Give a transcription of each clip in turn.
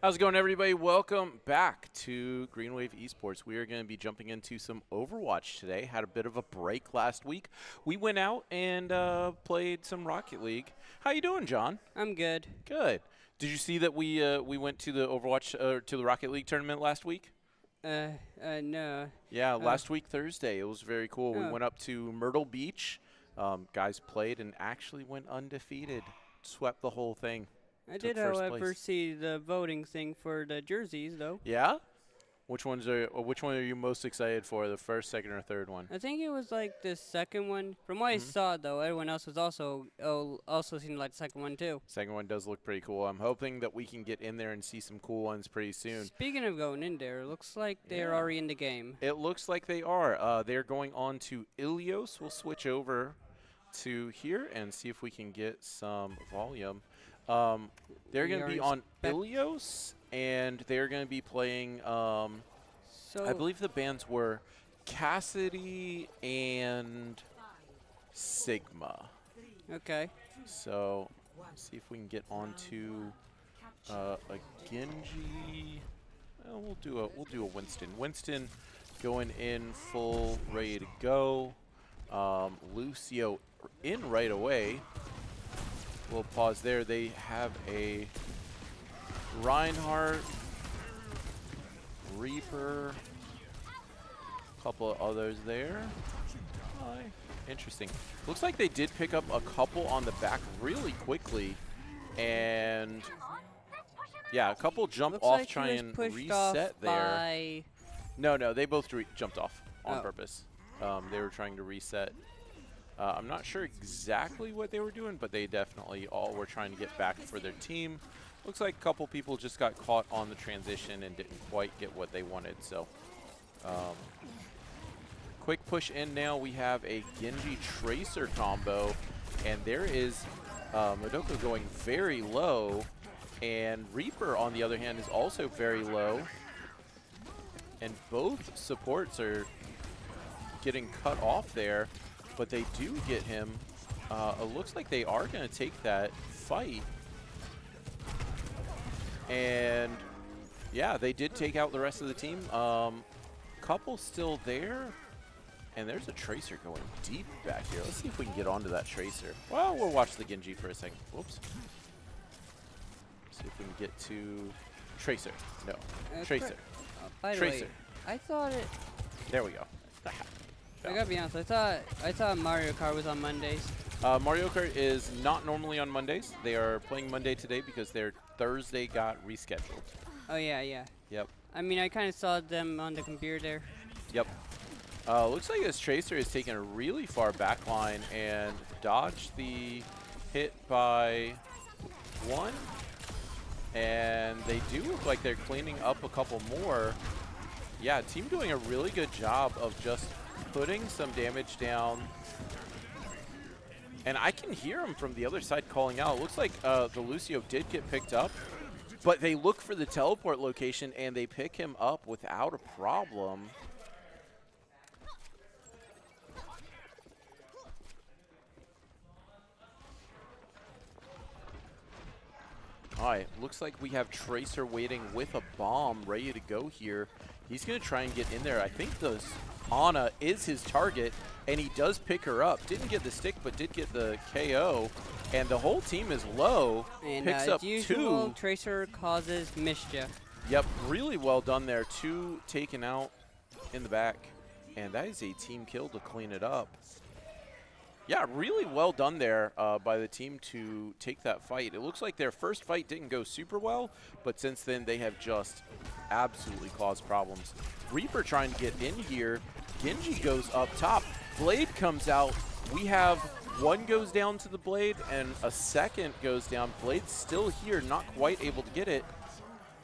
How's it going, everybody? Welcome back to Wave Esports. We are going to be jumping into some Overwatch today. Had a bit of a break last week. We went out and played some Rocket League. How you doing, John? I'm good. Good. Did you see that we went to the Overwatch to the Rocket League tournament last week? No. Yeah, last week Thursday. It was very cool. We Oh. went up to Myrtle Beach. Guys played and actually went undefeated. Swept the whole thing. I Took did, first however, place. see the voting thing for the jerseys, though. Yeah? Which one are you most excited for? The first, second, or third one? I think it was like the second one. From what I saw, though, everyone else was also seemed like the second one too. Second one does look pretty cool. I'm hoping that we can get in there and see some cool ones pretty soon. Speaking of going in there, it looks like they're already in the game. It looks like they are. They're going on to Ilios. We'll switch over to here and see if we can get some volume. They're going to be on Ilios, and they're going to be playing, I believe the bands were Cassidy and Sigma. Okay. So let's see if we can get onto a Genji. Well, we'll do a Winston. Winston going in full, ready to go. Lucio in right away. We'll pause there. They have a Reinhardt, Reaper, a couple of others there. Interesting. Looks like they did pick up a couple on the back really quickly. And yeah, a couple jump Looks off, like try and reset off there. No, they both jumped off on purpose. They were trying to reset. I'm not sure exactly what they were doing, but they definitely all were trying to get back for their team. Looks like a couple people just got caught on the transition and didn't quite get what they wanted. So quick push in now. We have a Genji Tracer combo, and there is Madoka going very low, and Reaper, on the other hand, is also very low. And both supports are getting cut off there. But they do get him. It looks like they are going to take that fight. And yeah, they did take out the rest of the team. Couple still there. And there's a Tracer going deep back here. Let's see if we can get onto that Tracer. Well, we'll watch the Genji for a second. Whoops. See if we can get to Tracer. No. Tracer. By the Tracer. way, I thought it. There we go. I gotta be honest. I thought Mario Kart was on Mondays. Mario Kart is not normally on Mondays. They are playing Monday today because their Thursday got rescheduled. Oh yeah. Yep. I mean, I kind of saw them on the computer there. Yep. Looks like this Tracer is taking a really far back line and dodged the hit by one. And they do look like they're cleaning up a couple more. Yeah, team doing a really good job of just putting some damage down. And I can hear him from the other side calling out. It looks like the Lucio did get picked up, but they look for the teleport location and they pick him up without a problem. All right, looks like we have Tracer waiting with a bomb ready to go here. He's going to try and get in there. I think those Ana is his target, and he does pick her up. Didn't get the stick, but did get the KO. And the whole team is low. And picks up usual, two. Tracer causes mischief. Yep, really well done there. Two taken out in the back. And that is a team kill to clean it up. Yeah, really well done there by the team to take that fight. It looks like their first fight didn't go super well, but since then they have just absolutely caused problems. Reaper trying to get in here. Genji goes up top. Blade comes out. We have one goes down to the Blade and a second goes down. Blade's still here, not quite able to get it.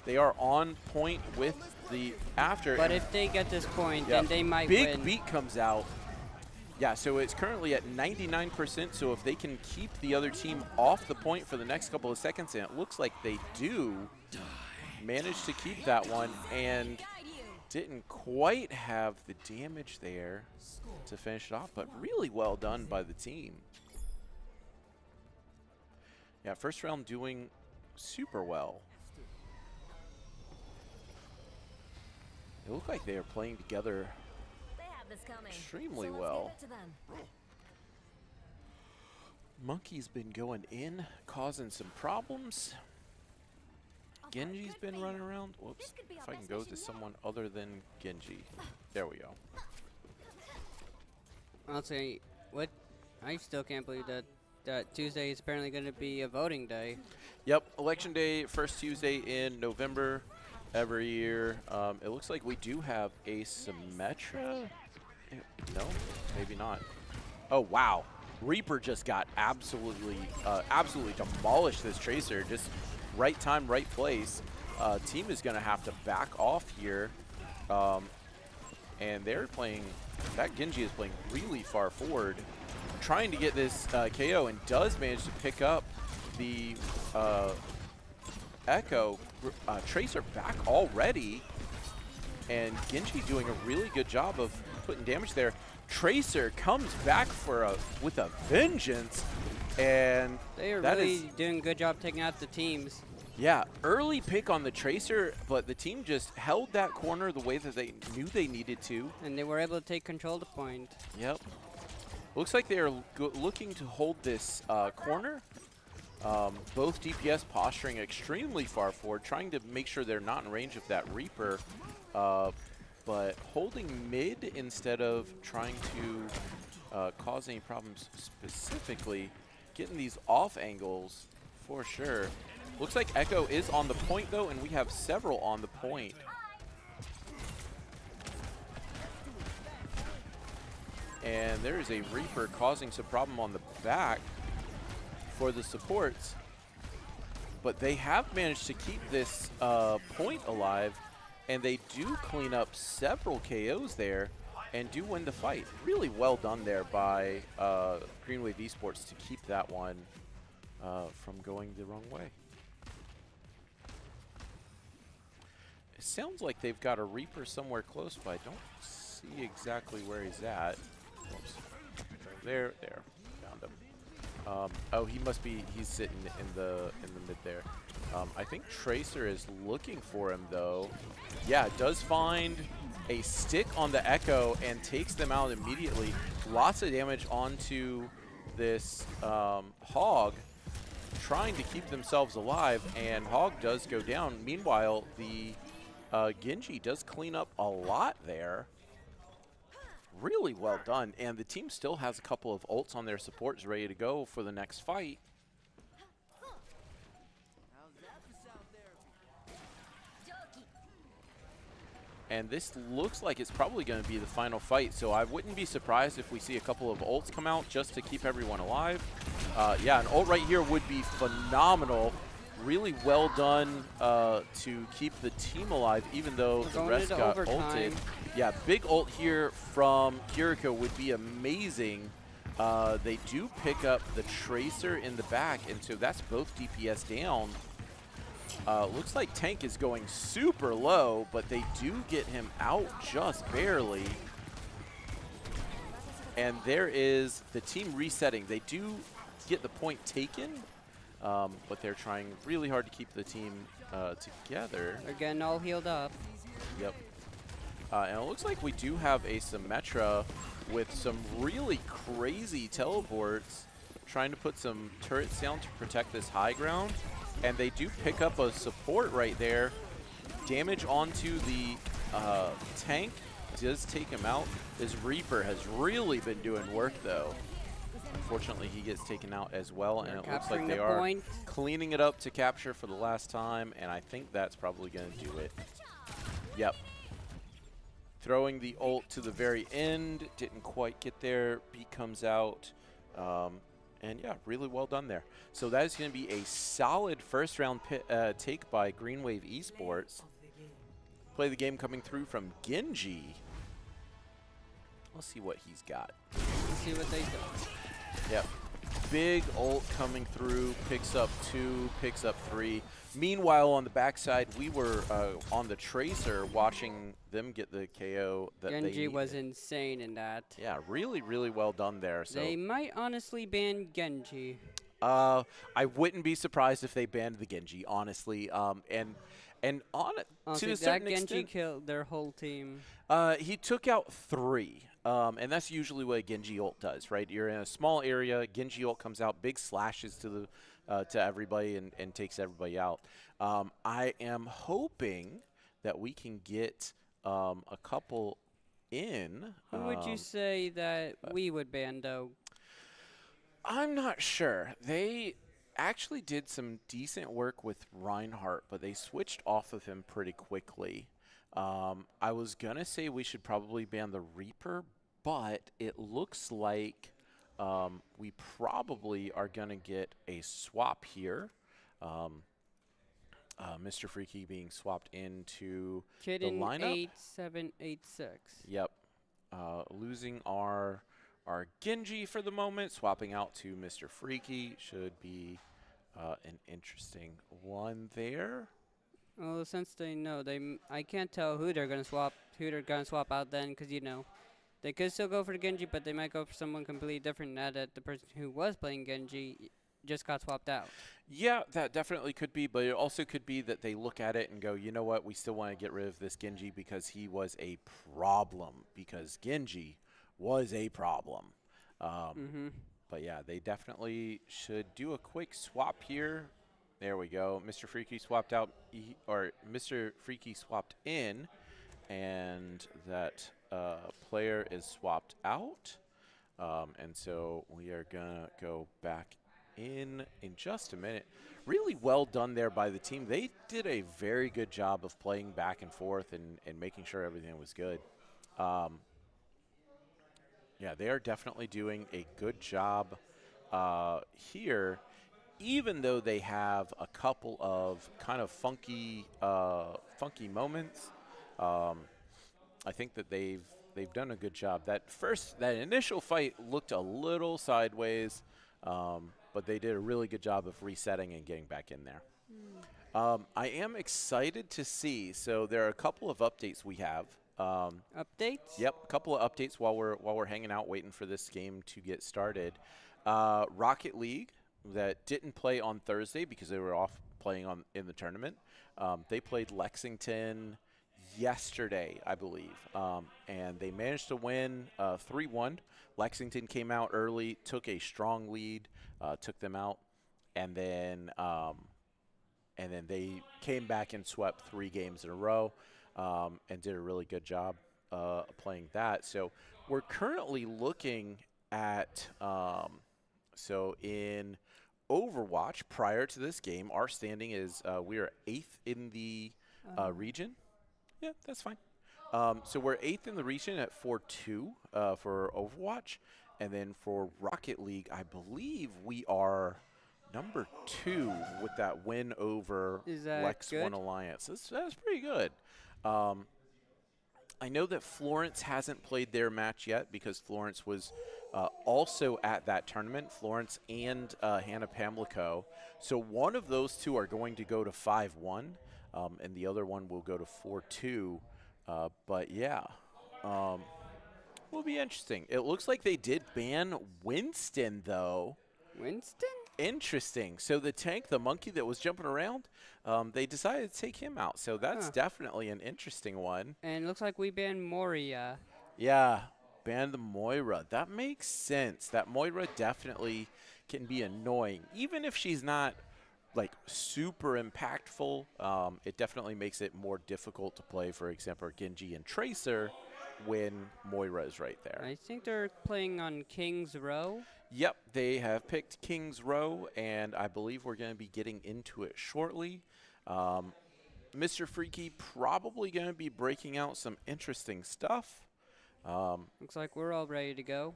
They are on point with the after. But if they get this point, then they might win. Big beat comes out. Yeah, so it's currently at 99%, so if they can keep the other team off the point for the next couple of seconds, and it looks like they do, manage to keep that one, and didn't quite have the damage there to finish it off, but really well done by the team. Yeah, first round doing super well. It looked like they are playing together They have this coming. extremely So let's well. give it to them. Monkey's been going in, causing some problems. Genji's been running around. Whoops. If I can go to someone other than Genji. There we go. I'll say, what? I still can't believe that Tuesday is apparently going to be a voting day. Yep, Election Day, first Tuesday in November every year. It looks like we do have a Symmetra. No, maybe not. Oh, wow. Reaper just got absolutely demolished this Tracer. Just right time, right place. Team is going to have to back off here. And they're playing, that Genji is playing really far forward, trying to get this KO, and does manage to pick up the Echo. Tracer back already, and Genji doing a really good job of putting damage there. Tracer comes back for with a vengeance, and They are really doing a good job taking out the teams. Yeah, early pick on the Tracer, but the team just held that corner the way that they knew they needed to. And they were able to take control of the point. Yep. Looks like they are looking to hold this corner. Both DPS posturing extremely far forward, trying to make sure they're not in range of that Reaper, but holding mid instead of trying to cause any problems specifically. Getting these off angles for sure. Looks like Echo is on the point though, and we have several on the point. And there is a Reaper causing some problem on the back for the supports. But they have managed to keep this point alive, and they do clean up several KOs there and do win the fight. Really well done there by Wave Esports to keep that one from going the wrong way. It sounds like they've got a Reaper somewhere close, but I don't see exactly where he's at. Oops. There, found him. Oh, he must be. He's sitting in the mid there. I think Tracer is looking for him though. Yeah, does find a stick on the Echo and takes them out immediately. Lots of damage onto this Hog, trying to keep themselves alive, and Hog does go down. Meanwhile, the Genji does clean up a lot there. Really well done, and the team still has a couple of ults on their supports ready to go for the next fight. And this looks like it's probably going to be the final fight, so I wouldn't be surprised if we see a couple of ults come out just to keep everyone alive. Yeah, an ult right here would be phenomenal. Really well done to keep the team alive, even though the rest got ulted. Yeah, big ult here from Kiriko would be amazing. They do pick up the Tracer in the back, and so that's both DPS down. Looks like Tank is going super low, but they do get him out just barely. And there is the team resetting. They do get the point taken, but they're trying really hard to keep the team together. They're getting all healed up. Yep. And it looks like we do have a Symmetra with some really crazy teleports, trying to put some turrets down to protect this high ground. And they do pick up a support right there. Damage onto the tank does take him out. This Reaper has really been doing work though. Unfortunately, he gets taken out as well, and it looks like they are cleaning it up to capture for the last time, and I think that's probably going to do it. Yep. Throwing the ult to the very end, didn't quite get there. Beat comes out, and yeah, really well done there. So that is going to be a solid first round take by Wave Esports. Play the game coming through from Genji. Let's see what he's got. Let's see what they do. Yep. Big ult coming through, picks up 2, picks up 3. Meanwhile, on the backside, we were on the Tracer watching them get the KO that Genji was insane in that. Yeah, really, really well done there. So they might honestly ban Genji. I wouldn't be surprised if they banned the Genji, honestly. And And on it, to Honestly, a that certain Genji extent, killed their whole team. he took out 3, and that's usually what a Genji ult does, right? You're in a small area, Genji ult comes out, big slashes to the to everybody and takes everybody out. I am hoping that we can get a couple in. Who would you say that we would ban, though? I'm not sure. They actually did some decent work with Reinhardt, but they switched off of him pretty quickly. I was going to say we should probably ban the Reaper, but it looks like we probably are going to get a swap here. Mr. Freaky being swapped into Kitten the lineup. 8786. Yep. Losing our Genji for the moment, swapping out to Mr. Freaky should be an interesting one there. Well, since they know, I can't tell who they're gonna swap out then, because they could still go for the Genji, but they might go for someone completely different now that the person who was playing Genji just got swapped out. Yeah, that definitely could be, but it also could be that they look at it and go, you know what, we still want to get rid of this Genji because he was a problem, because Genji was a problem. But yeah, they definitely should do a quick swap here. There we go. Mr. Freaky swapped out, or Mr. Freaky swapped in, and that player is swapped out. And so we are going to go back in just a minute. Really well done there by the team. They did a very good job of playing back and forth and making sure everything was good. Yeah, they are definitely doing a good job here, even though they have a couple of kind of funky moments. I think that they've done a good job. That initial fight looked a little sideways, but they did a really good job of resetting and getting back in there. I am excited to see. So there are a couple of updates we have. Updates? Yep, a couple of updates while we're hanging out waiting for this game to get started. Rocket League, that didn't play on Thursday because they were off playing in the tournament. They played Lexington yesterday, I believe, and they managed to win 3-1. Lexington came out early, took a strong lead, took them out, and then they came back and swept 3 games in a row. And did a really good job playing that. So we're currently looking at, so in Overwatch, prior to this game, our standing is we are 8th in the region. Yeah, that's fine. So we're 8th in the region at 4-2 for Overwatch. And then for Rocket League, I believe we are number 2 with that win over Lex good? One Alliance. That's pretty good. I know that Florence hasn't played their match yet because Florence was also at that tournament, Florence and Hannah Pamlico. So one of those two are going to go to 5-1, and the other one will go to 4-2. But yeah, will be interesting. It looks like they did ban Winston, though. Winston? Interesting. So the tank, the monkey that was jumping around, they decided to take him out. So that's definitely an interesting one. And it looks like we banned Moria. Yeah, banned the Moira. That makes sense. That Moira definitely can be annoying. Even if she's not, like, super impactful, it definitely makes it more difficult to play, for example, Genji and Tracer when Moira is right there. I think they're playing on King's Row. Yep, they have picked King's Row, and I believe we're going to be getting into it shortly. Mr. Freaky probably going to be breaking out some interesting stuff. Looks like we're all ready to go.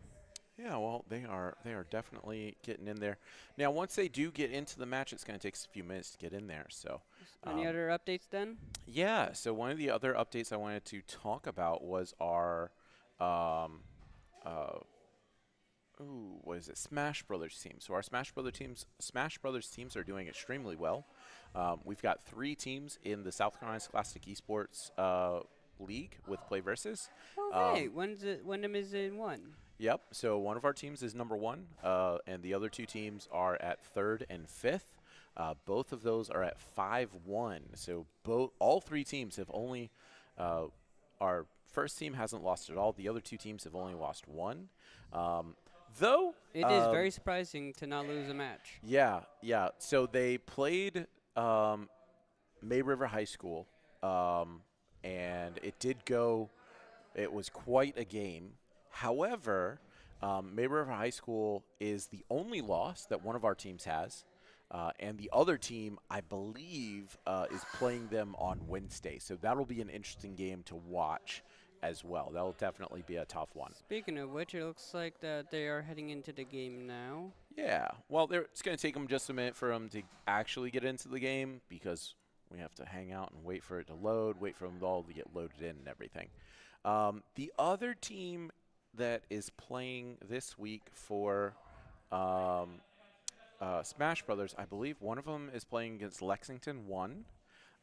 Yeah, well, they are definitely getting in there. Now, once they do get into the match, it's going to take a few minutes to get in there. So, any other updates then? Yeah, so one of the other updates I wanted to talk about was our what is it? Smash Brothers team. So our Smash Brothers teams are doing extremely well. We've got 3 teams in the South Carolina Scholastic Esports League with PlayVS. Oh, hey, Wyndham is in 1. Yep. So one of our teams is number 1, and the other 2 teams are at 3rd and 5th. Both of those are at 5-1. So all three teams have only our first team hasn't lost at all. The other two teams have only lost one. Though It is very surprising to not lose a match. yeah. So they played May River High School, and it was quite a game. However, May River High School is the only loss that one of our teams has, and the other team, I believe, is playing them on Wednesday. So that'll be an interesting game to watch as well. That'll definitely be a tough one. Speaking of which, it looks like that they are heading into the game now. Yeah, well, it's going to take them just a minute for them to actually get into the game because we have to hang out and wait for it to load, wait for them all to get loaded in and everything. The other team that is playing this week for Smash Brothers, I believe one of them is playing against Lexington 1,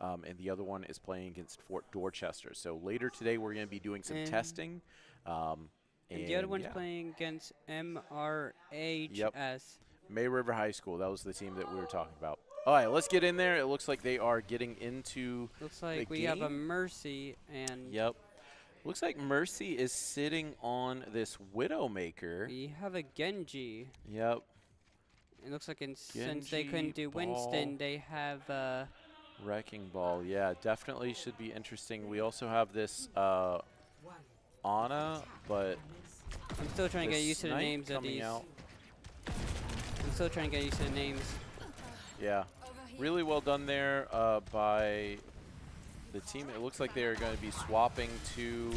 and the other one is playing against Fort Dorchester. So later today we're going to be doing some testing. And the other one's playing against MRHS. Yep. May River High School. That was the team that we were talking about. All right, let's get in there. It looks like they are getting into Looks like the we game. have a Mercy and Yep. Looks like Mercy is sitting on this Widowmaker. we have a Genji. Yep. It looks like since they Genji, couldn't do Winston, they have Wrecking Ball. Yeah, definitely should be interesting. We also have this Ana, but I'm still trying to the get used to the Snipe names of coming these. out. I'm still trying to get used to the names. Yeah, really well done there by the team. It looks like they're going to be swapping to,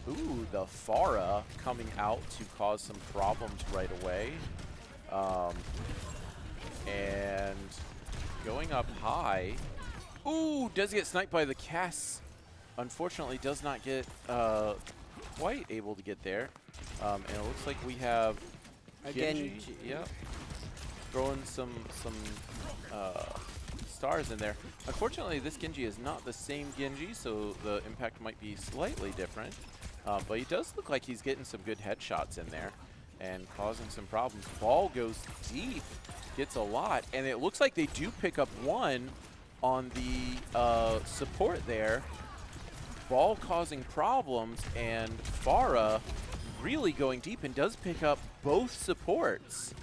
the Farah coming out to cause some problems right away. And going up high. Ooh, does get sniped by the Cass. Unfortunately, does not get quite able to get there. And it looks like we have Genji. Yep. Throwing some stars in there. Unfortunately, this Genji is not the same Genji, so the impact might be slightly different. But he does look like he's getting some good headshots in there and causing some problems. Ball goes deep, gets a lot, and it looks like they do pick up one on the support there. Ball causing problems, and Farah really going deep and does pick up both supports.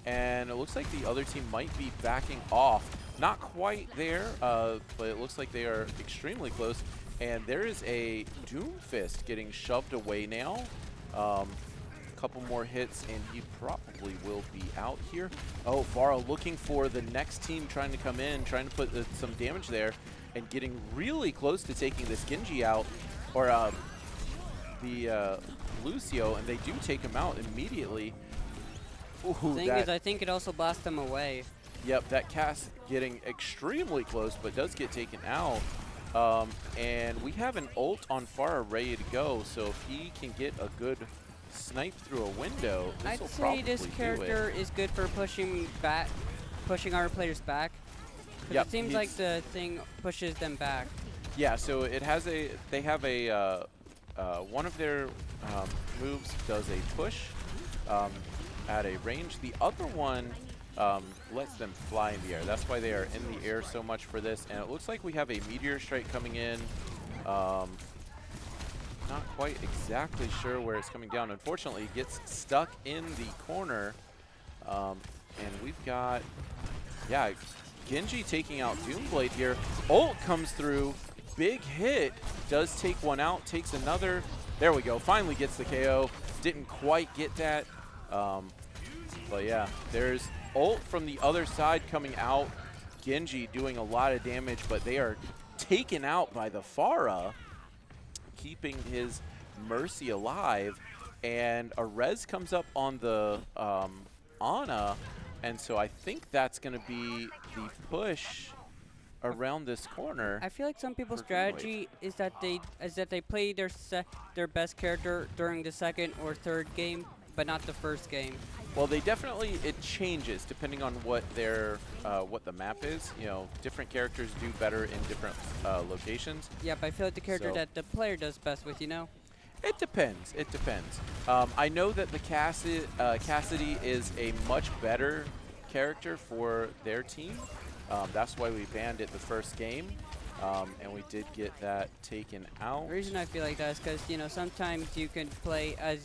And it looks like the other team might be backing off. Not quite there, but it looks like they are extremely close. And there is a Doomfist getting shoved away now. A couple more hits, and he probably will be out here. Oh, Farah looking for the next team trying to come in, trying to put some damage there, and getting really close to taking this Genji out, or the Lucio, and they do take him out immediately. Ooh, Thing is, I think it also blasts them away. Yep, that Cass getting extremely close, but does get taken out. And we have an ult on Farah ready to go, so if he can get a good snipe through a window, this will I'd probably say this character is good for pushing our players back. 'Cause Yep, it seems like the thing pushes them back. Yeah, so it has they have one of their moves does a push at a range. The other one lets them fly in the air. That's why they are in the air so much for this. And it looks like we have a Meteor Strike coming in. Not quite exactly sure where it's coming down. Unfortunately, it gets stuck in the corner. And we've got, Genji taking out Doomblade here. Ult comes through. Big hit. Does take one out. Takes another. There we go. Finally gets the KO. Didn't quite get that. But yeah, there's ult from the other side coming out. Genji doing a lot of damage, but they are taken out by the Farah, keeping his Mercy alive. And a res comes up on the Ana, and so I think that's going to be the push around this corner. I feel like some people's strategy is that they play their best character during the second or third game, but not the first game. Well, it changes depending on what the map is. You know, different characters do better in different locations. Yeah, but I feel like the character that the player does best with, It depends. It depends. I know that the Cassidy is a much better character for their team. That's why we banned it the first game, and we did get that taken out. The reason I feel like that is because, you know, sometimes you can play as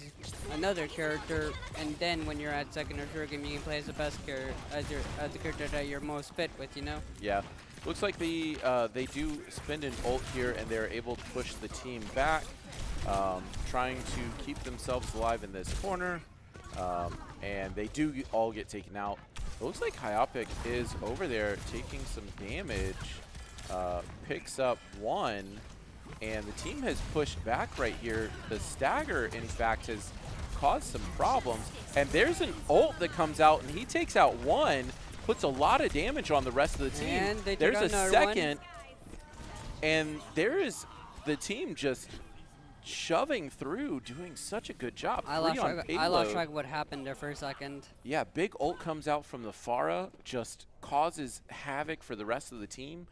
another character, and then when you're at second or third game, you can play as the best character, as the character that you're most fit with, you know? Yeah. Looks like they do spend an ult here, and they're able to push the team back, trying to keep themselves alive in this corner, and they do all get taken out. It looks like Hyopic is over there taking some damage, picks up one, and the team has pushed back right here. The stagger, in fact, has caused some problems, and there's an ult that comes out, and he takes out one, puts a lot of damage on the rest of the team. And they there's took a out second, and there is the team just shoving through, doing such a good job. I lost track of what happened there for a second. Yeah, big ult comes out from the Pharah, just causes havoc for the rest of the team.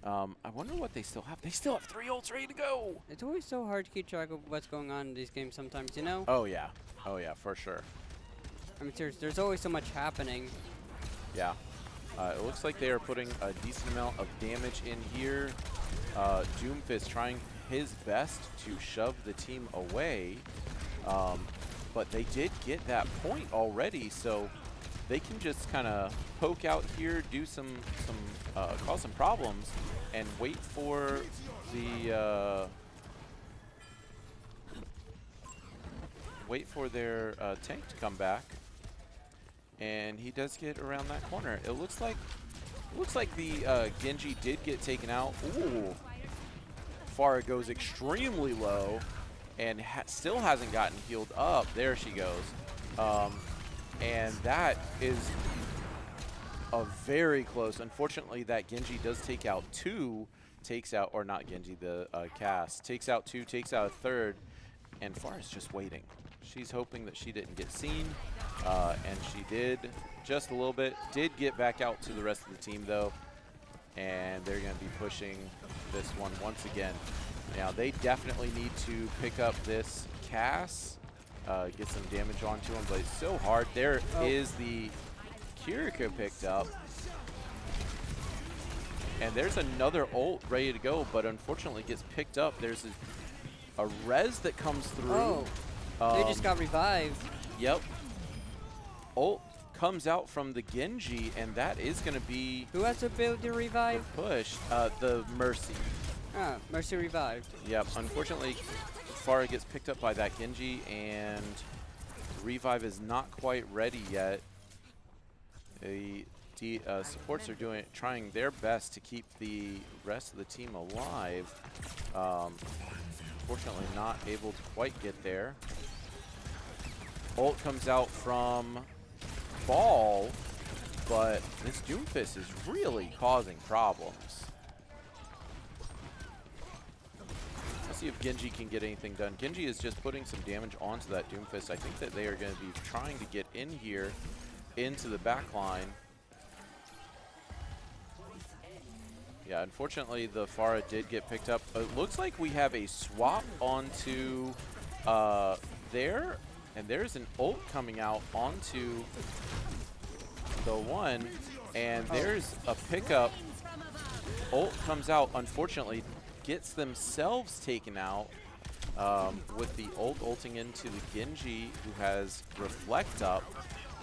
I wonder what they still have. They still have 3 ults ready to go. It's always so hard to keep track of what's going on in these games sometimes, you know? Oh yeah, for sure. I mean, seriously, there's always so much happening. Yeah, it looks like they are putting a decent amount of damage in here. Doomfist trying his best to shove the team away, but they did get that point already, so they can just kind of poke out here, do cause some problems, and wait for their tank to come back. And he does get around that corner. It looks like the Genji did get taken out. Ooh. Pharah goes extremely low and still hasn't gotten healed up. There she goes. And that is a very close. Unfortunately, that Genji does take out 2. Takes out, or not Genji, the Cass. Takes out 2, takes out a third. And Pharah's just waiting. She's hoping that she didn't get seen. And she did just a little bit. Did get back out to the rest of the team, though. And they're going to be pushing this one once again. Now, they definitely need to pick up this Cass, get some damage onto him, but it's so hard. There is the Kiriko picked up. And there's another ult ready to go, but unfortunately gets picked up. There's a res that comes through. Oh, they just got revived. Yep. Ult comes out from the Genji, and that is going to be Who has the ability to revive? push. The Mercy. Ah, Mercy revived. Yep. Unfortunately, Pharah gets picked up by that Genji, and revive is not quite ready yet. The supports are trying their best to keep the rest of the team alive. Unfortunately, not able to quite get there. Ult comes out from Fall, but this Doomfist is really causing problems. Let's see if Genji can get anything done. Genji is just putting some damage onto that Doomfist. I think that they are going to be trying to get in here into the back line. Yeah, unfortunately, the Pharah did get picked up. It looks like we have a swap onto there, and there's an ult coming out onto the one, and there's a pickup. Ult comes out, unfortunately, gets themselves taken out with the ult ulting into the Genji, who has Reflect up,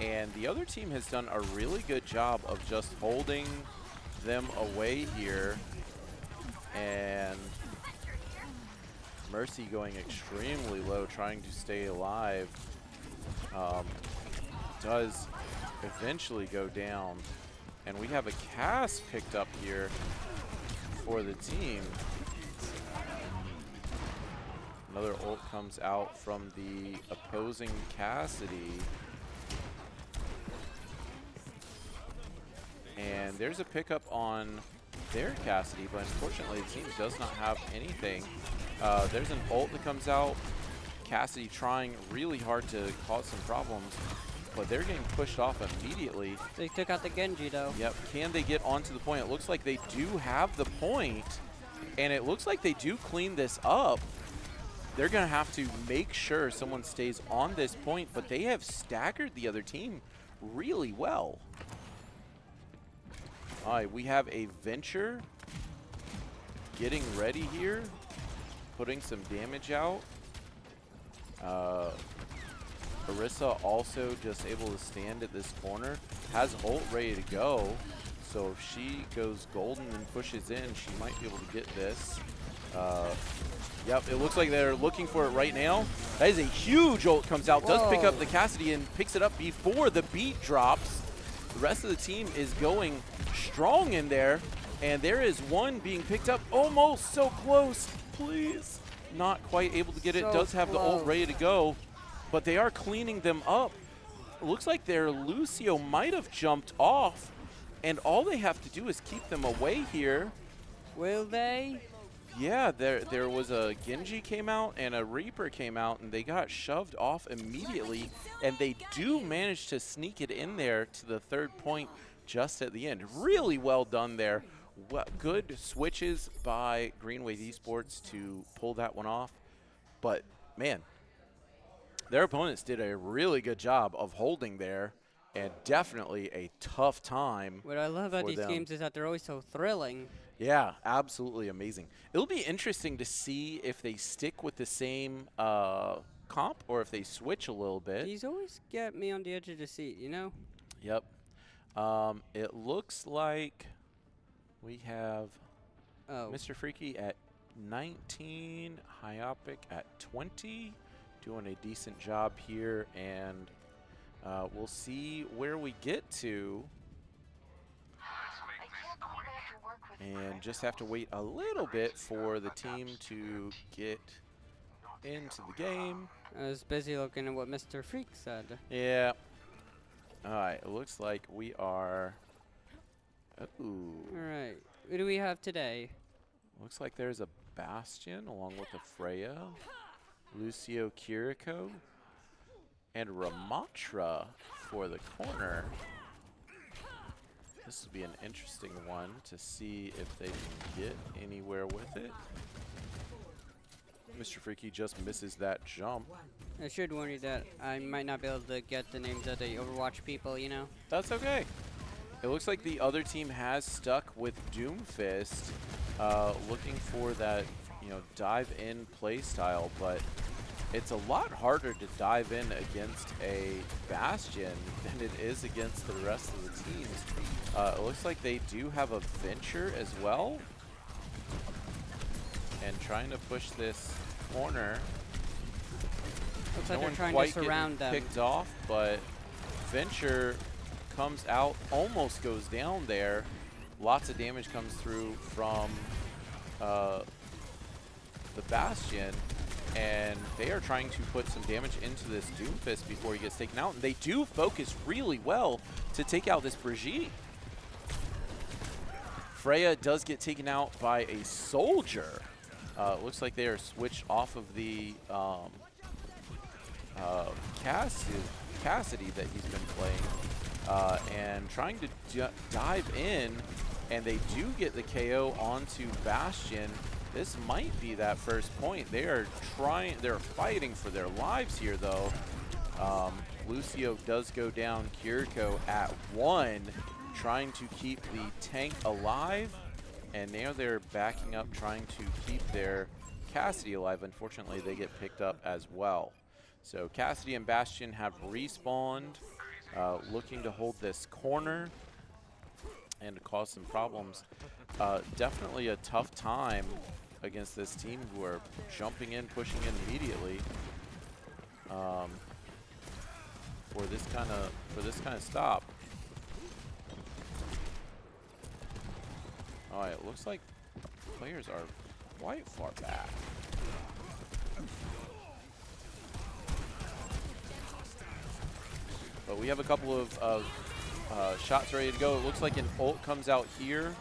and the other team has done a really good job of just holding them away here, and Mercy going extremely low, trying to stay alive. Does eventually go down, and we have a Cass picked up here for the team. Another ult comes out from the opposing Cassidy. And there's a pickup on their Cassidy, but unfortunately the team does not have anything. There's an ult that comes out. Cassidy trying really hard to cause some problems, but they're getting pushed off immediately. They took out the Genji, though. Yep. Can they get onto the point? It looks like they do have the point, and it looks like they do clean this up. They're going to have to make sure someone stays on this point, but they have staggered the other team really well. All right, we have a Venture getting ready here, putting some damage out. Orisa also just able to stand at this corner, has ult ready to go. So if she goes golden and pushes in, she might be able to get this. Yep, it looks like they're looking for it right now. That is a huge ult comes out, does pick up the Cassidy and picks it up before the beat drops. The rest of the team is going strong in there, and there is one being picked up almost so close. Please. Not quite able to get it. Does have the ult ready to go, but they are cleaning them up. It looks like their Lucio might have jumped off, and all they have to do is keep them away here. Will they? Yeah, there was a Genji came out and a Reaper came out, and they got shoved off immediately, and they do manage to sneak it in there to the third point just at the end. Really well done there. Good switches by Wave Esports to pull that one off. But, man, their opponents did a really good job of holding there, and definitely a tough time. What I love about these games is that they're always so thrilling. Yeah, absolutely amazing. It'll be interesting to see if they stick with the same comp or if they switch a little bit. These always get me on the edge of the seat, you know? Yep. It looks like we have Mr. Freaky at 19, Hyopic at 20, doing a decent job here, and we'll see where we get to. And just have to wait a little bit for the team to get into the game. I was busy looking at what Mr. Freak said. Yeah. All right, it looks like we are... Ooh. All right, who do we have today? Looks like there's a Bastion along with a Freya, Lucio Kiriko, and Ramatra for the corner. This will be an interesting one to see if they can get anywhere with it. Mr. Freaky just misses that jump. I should warn you that I might not be able to get the names of the Overwatch people, you know? That's okay. It looks like the other team has stuck with Doomfist, looking for that, dive-in play style, but it's a lot harder to dive in against a Bastion than it is against the rest of the teams. It looks like they do have a Venture as well. And trying to push this corner. Looks like they're trying to surround them. Picked off, but Venture comes out, almost goes down there. Lots of damage comes through from the Bastion. And they are trying to put some damage into this Doomfist before he gets taken out. And they do focus really well to take out this Brigitte. Freya does get taken out by a Soldier. Looks like they are switched off of the Cassidy that he's been playing. And trying to dive in. And they do get the KO onto Bastion. This might be that first point. They're fighting for their lives here, though. Lucio does go down. Kiriko at 1, trying to keep the tank alive. And now they're backing up, trying to keep their Cassidy alive. Unfortunately, they get picked up as well. So Cassidy and Bastion have respawned, looking to hold this corner and to cause some problems. Definitely a tough time against this team who are jumping in, pushing in immediately for this kind of stop. All right, it looks like players are quite far back. But we have a couple of shots ready to go. It looks like an ult comes out here.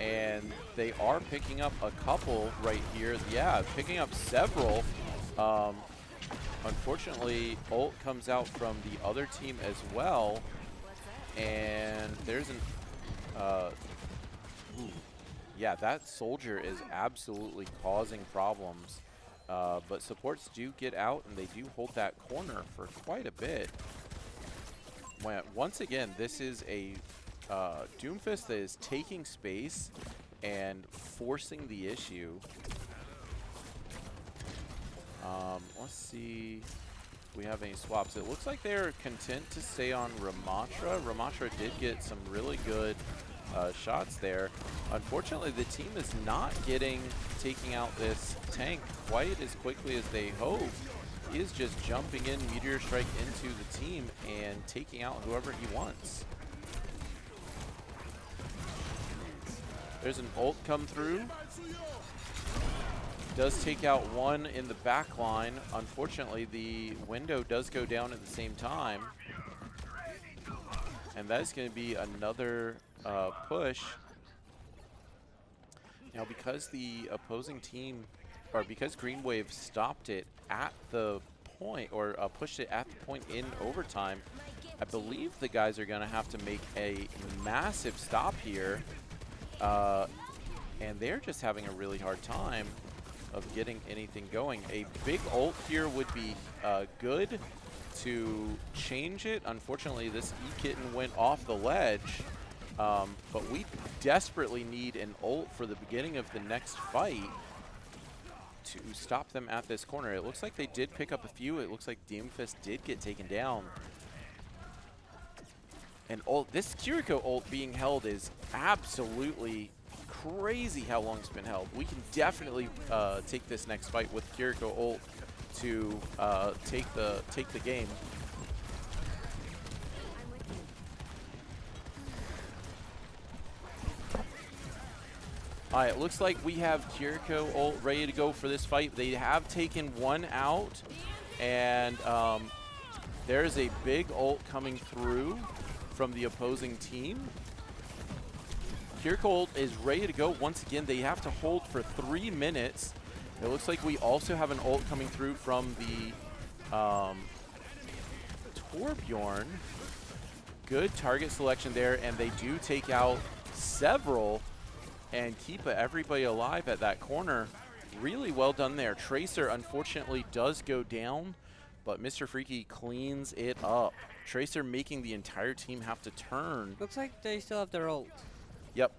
And they are picking up a couple right here. Yeah, picking up several. Unfortunately, ult comes out from the other team as well. And there's an... yeah, that Soldier is absolutely causing problems. But supports do get out, and they do hold that corner for quite a bit. once again, this is a Doomfist that is taking space and forcing the issue. Let's see if we have any swaps. It looks like they're content to stay on Ramatra. Ramatra did get some really good shots there. Unfortunately, the team is not taking out this tank quite as quickly as they hoped. He is just jumping in, Meteor Strike into the team and taking out whoever he wants. There's an ult come through. Does take out one in the back line. Unfortunately, the window does go down at the same time. And that is going to be another push. Now, because the opposing team, or because Green Wave stopped it at the point, or pushed it at the point in overtime, I believe the guys are going to have to make a massive stop here. And they're just having a really hard time of getting anything going. A big ult here would be good to change it. Unfortunately, this E-Kitten went off the ledge, but we desperately need an ult for the beginning of the next fight to stop them at this corner. It looks like they did pick up a few. It looks like Doomfist did get taken down. And this Kiriko ult being held is absolutely crazy how long it's been held. We can definitely take this next fight with Kiriko ult to take the game. All right, it looks like we have Kiriko ult ready to go for this fight. They have taken one out, and there's a big ult coming through from the opposing team. Kiriko ult is ready to go. Once again, they have to hold for 3 minutes. It looks like we also have an ult coming through from the Torbjorn. Good target selection there, and they do take out several and keep everybody alive at that corner. Really well done there. Tracer, unfortunately, does go down, but Mr. Freaky cleans it up. Tracer making the entire team have to turn. Looks like they still have their ult. Yep.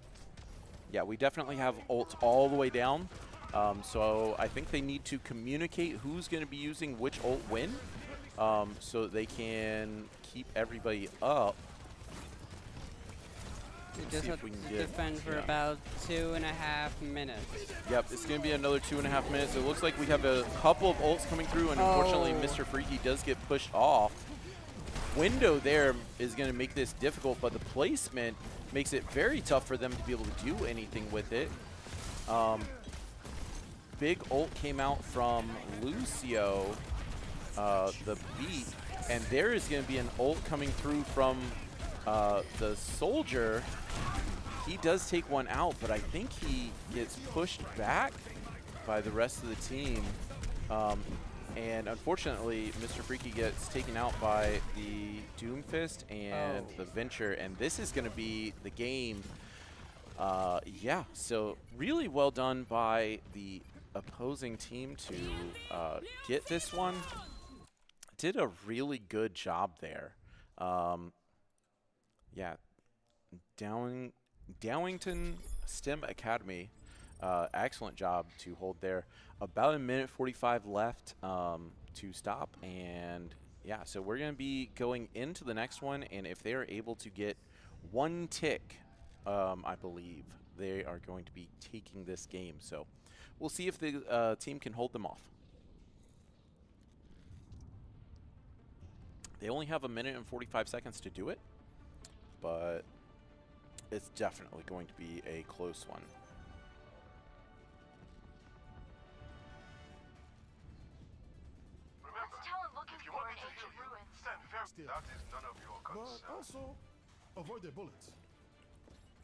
Yeah, we definitely have ults all the way down. So I think they need to communicate who's going to be using which ult when, so that they can keep everybody up. We just have to defend for about 2.5 minutes. Yep, it's going to be another 2.5 minutes. It looks like we have a couple of ults coming through, and unfortunately, Mr. Freaky does get pushed off. Window there is going to make this difficult, but the placement makes it very tough for them to be able to do anything with it. Big ult came out from Lucio, the beat, and there is going to be an ult coming through from the Soldier. He does take one out, but I think he gets pushed back by the rest of the team. And unfortunately, Mr. Freaky gets taken out by the Doomfist and the Venture, and this is going to be the game. Yeah, so really well done by the opposing team to get this one. Did a really good job there. Yeah, Downingtown STEM Academy, excellent job to hold there. About 1:45 left to stop, and yeah, so we're going to be going into the next one, and if they are able to get one tick, I believe they are going to be taking this game. So we'll see if the team can hold them off. They only have 1:45 to do it, but it's definitely going to be a close one. Still, that is none of your concern. But also, avoid the bullets.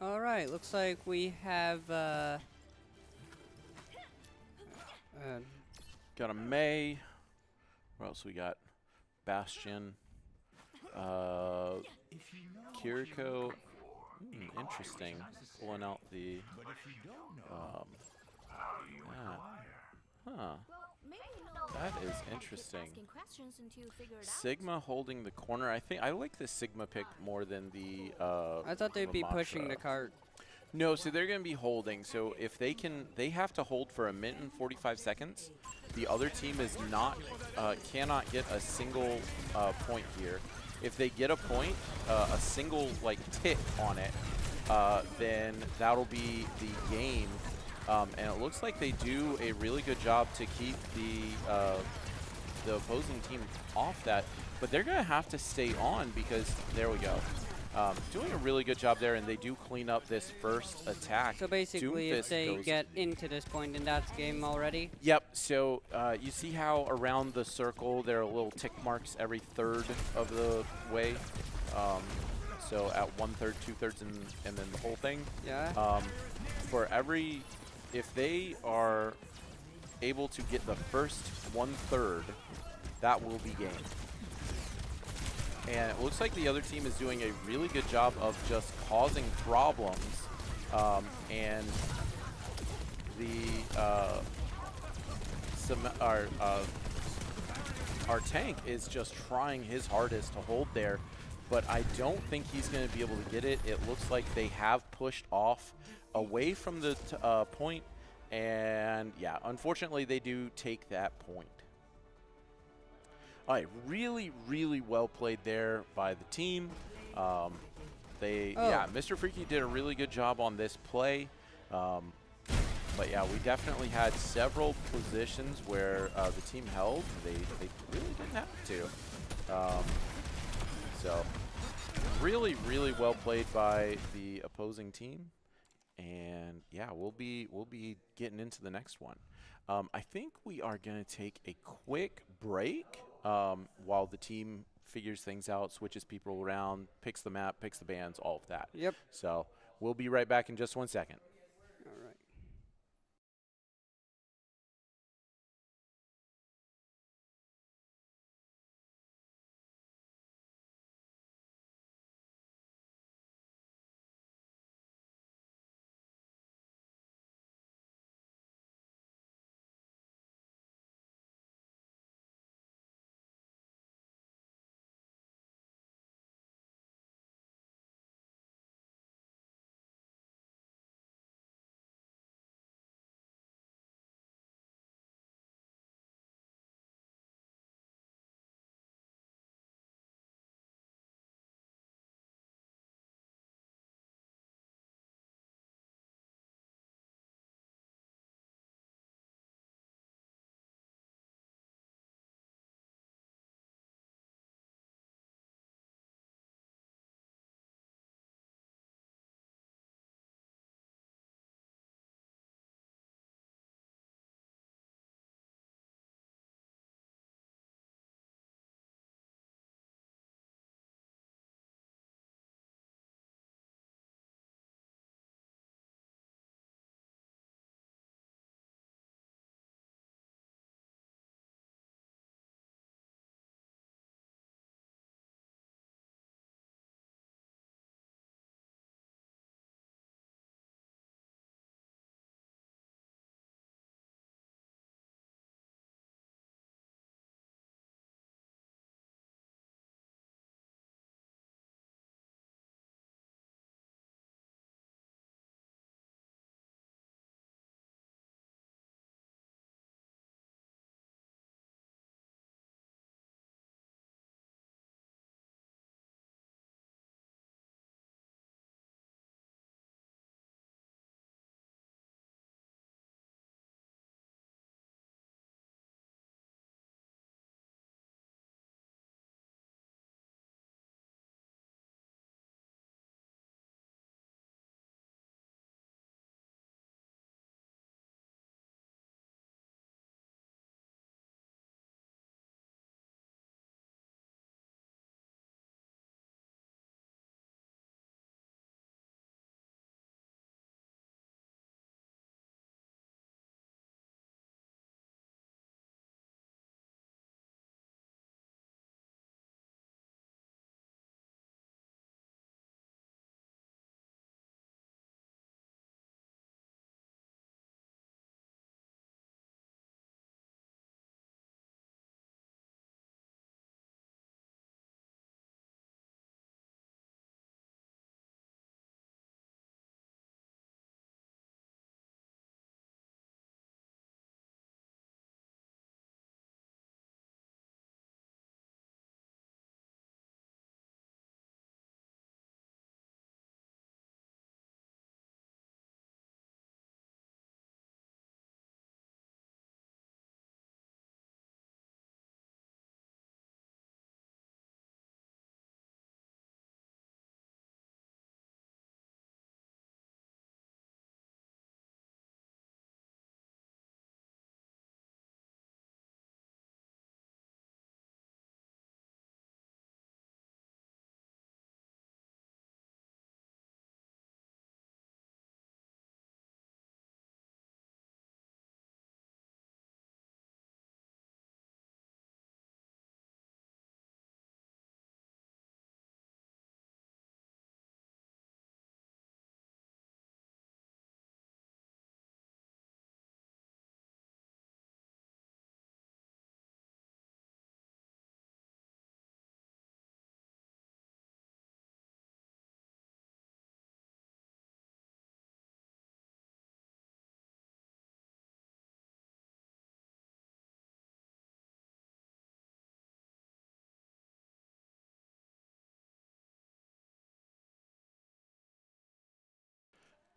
All right, looks like we have got a May. What else we got? Bastion. Kiriko. Interesting. Pulling out the. That is interesting. Sigma holding the corner. I think I like the Sigma pick more than the I thought they'd be pushing the Ramattra. cart. No, so they're going to be holding. So if they can, they have to hold for 1 minute and 45 seconds. The other team is not, cannot get a single point here. If they get a point, a single like tick on it, then that'll be the game. And it looks like they do a really good job to keep the opposing team off that. But they're going to have to stay on because there we go. Doing a really good job there, and they do clean up this first attack. So basically, if Doomfist they goes. get into this point, then that's game already. Yep, so you see how around the circle there are little tick marks every third of the way? So at 1/3, 2/3, and then the whole thing. Yeah. For every, if they are able to get the first 1/3, that will be game. And it looks like the other team is doing a really good job of just causing problems. And the our tank is just trying his hardest to hold there, but I don't think he's going to be able to get it. It looks like they have pushed off away from the point, and yeah, unfortunately they do take that point. All right, really, really well played there by the team. Yeah, Mr. Freaky did a really good job on this play. But yeah, we definitely had several positions where the team held. They really didn't have to. So really, really well played by the opposing team. And yeah, we'll be getting into the next one. I think we are going to take a quick break while the team figures things out, switches people around, picks the map, picks the bands, all of that. Yep. So we'll be right back in just 1 second.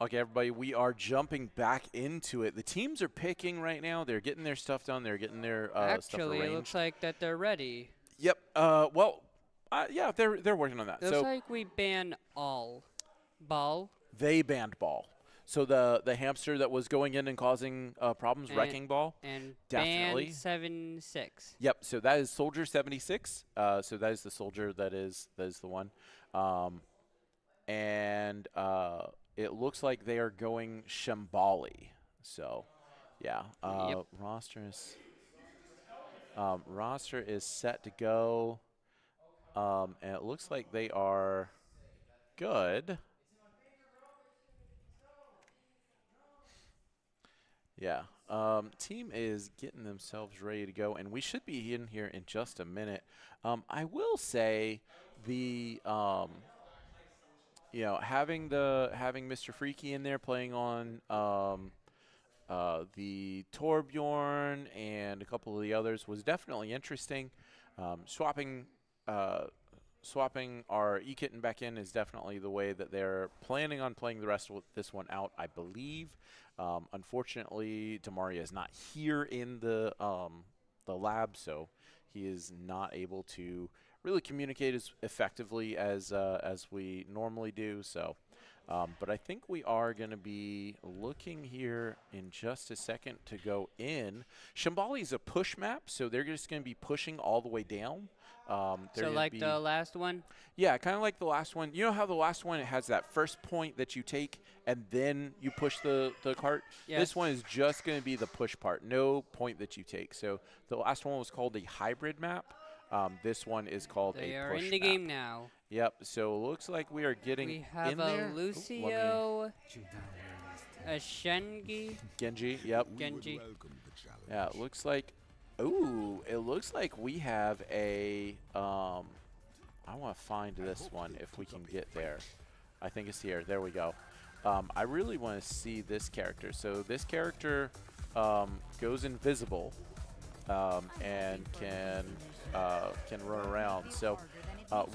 Okay, everybody, we are jumping back into it. The teams are picking right now. They're getting their stuff done. They're getting their stuff Actually, arranged. it looks like that they're ready. Yep. Yeah, they're working on that. It looks like we ban all. Ball. They banned ball. So the hamster that was going in and causing problems, wrecking ball. And Definitely. banned 7-6. Yep. So that is Soldier 76. So that is the soldier that is the one. It looks like they are going Shambali. So, yeah. Yep. Roster is set to go. And it looks like they are good. Yeah. Team is getting themselves ready to go, and we should be in here in just a minute. I will say the having Mr. Freaky in there playing on the Torbjorn and a couple of the others was definitely interesting. Swapping our E-Kitten back in is definitely the way that they're planning on playing the rest of this one out, I believe. Unfortunately, Demaria is not here in the lab, so he is not able to really communicate as effectively as we normally do. So, but I think we are going to be looking here in just a second to go in. Shambali is a push map, so they're just going to be pushing all the way down. So like the last one? Yeah, kind of like the last one. You know how the last one, it has that first point that you take and then you push the cart? Yes. This one is just going to be the push part, no point that you take. So the last one was called a hybrid map. This one is called a push map. They are in the game now. Yep, so it looks like we are getting We have in a there. Lucio, a Shengi. Genji, yep. Genji. Yeah, it looks like, it looks like we have a, I want to find this one if we can get there. I think it's here. There we go. I really want to see this character. So this character goes invisible and can run around. So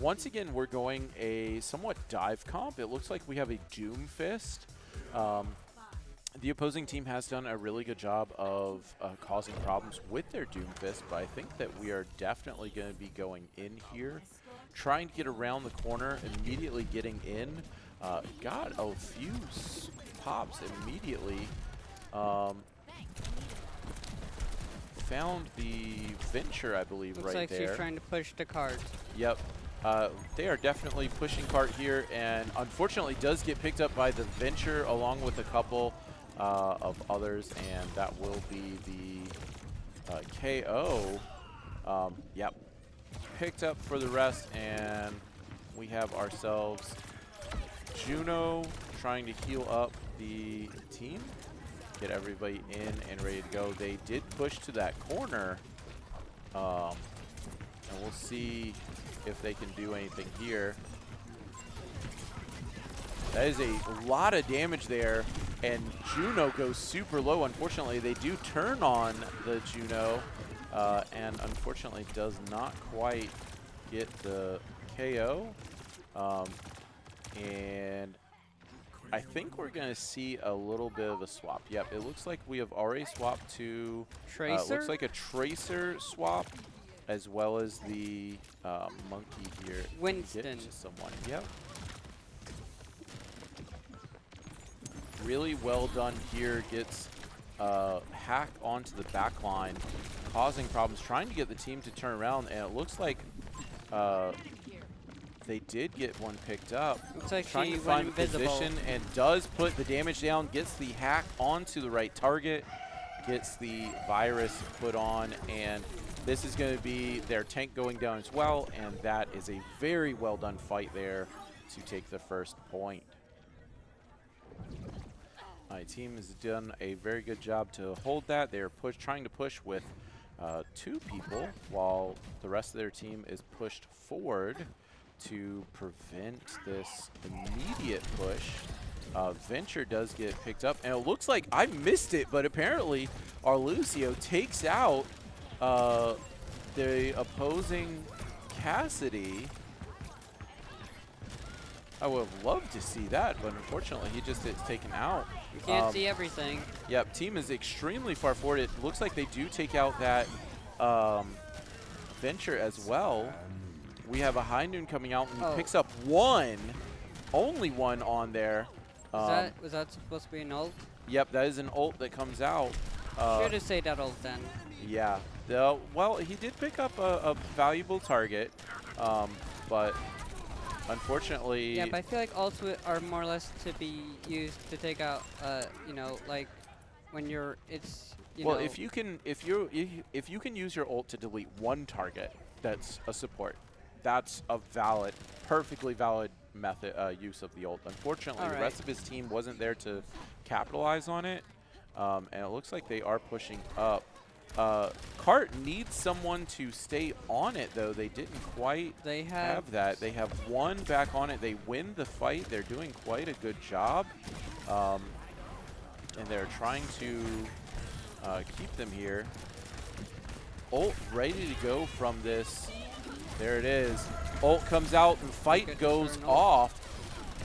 once again, we're going a somewhat dive comp. It looks like we have a Doomfist. The opposing team has done a really good job of causing problems with their Doomfist, but I think that we are definitely going to be going in here, trying to get around the corner, immediately getting in. Got a few pops immediately. Found the Venture, I believe, Looks right like there. she's trying to push the cart. Yep. They are definitely pushing cart here, and unfortunately does get picked up by the Venture along with a couple of others, and that will be the KO. Yep. Picked up for the rest, and we have ourselves Juno trying to heal up the team. Get everybody in and ready to go. They did push to that corner, and we'll see if they can do anything here. That is a lot of damage there, and Juno goes super low. Unfortunately, they do turn on the Juno, and unfortunately does not quite get the KO. And I think we're going to see a little bit of a swap. Yep, it looks like we have already swapped to Tracer? looks like a Tracer swap, as well as the monkey here. Winston. Get to someone. Yep. Really well done here. Gets Hack onto the back line, causing problems, trying to get the team to turn around, and it looks like they did get one picked up. Looks like Trying she to find went the invisible. position and does put the damage down, gets the Hack onto the right target, gets the virus put on, and this is going to be their tank going down as well, and that is a very well done fight there to take the first point. My team has done a very good job to hold that. They're trying to push with 2 people, while the rest of their team is pushed forward to prevent this immediate push. Venture does get picked up, and it looks like I missed it, but apparently our Lucio takes out the opposing Cassidy. I would have loved to see that, but unfortunately he just gets taken out. You can't see everything. Yep, team is extremely far forward. It looks like they do take out that Venture as well. We have a High Noon coming out, and he picks up one, only one on there. Was that supposed to be an ult? Yep, that is an ult that comes out. Should have saved that ult then. Yeah. Well, he did pick up a valuable target, but unfortunately. Yeah, but I feel like ults are more or less to be used to take out, you know, like when you're, it's, you know. Well, if you can use your ult to delete one target, that's a support. That's a valid, perfectly valid method use of the ult. Unfortunately, the rest of his team wasn't there to capitalize on it, and it looks like they are pushing up. Cart needs someone to stay on it, though. They didn't quite have that. They have one back on it. They win the fight. They're doing quite a good job, and they're trying to keep them here. Ult ready to go from this. There it is. Ult comes out and fight goes off.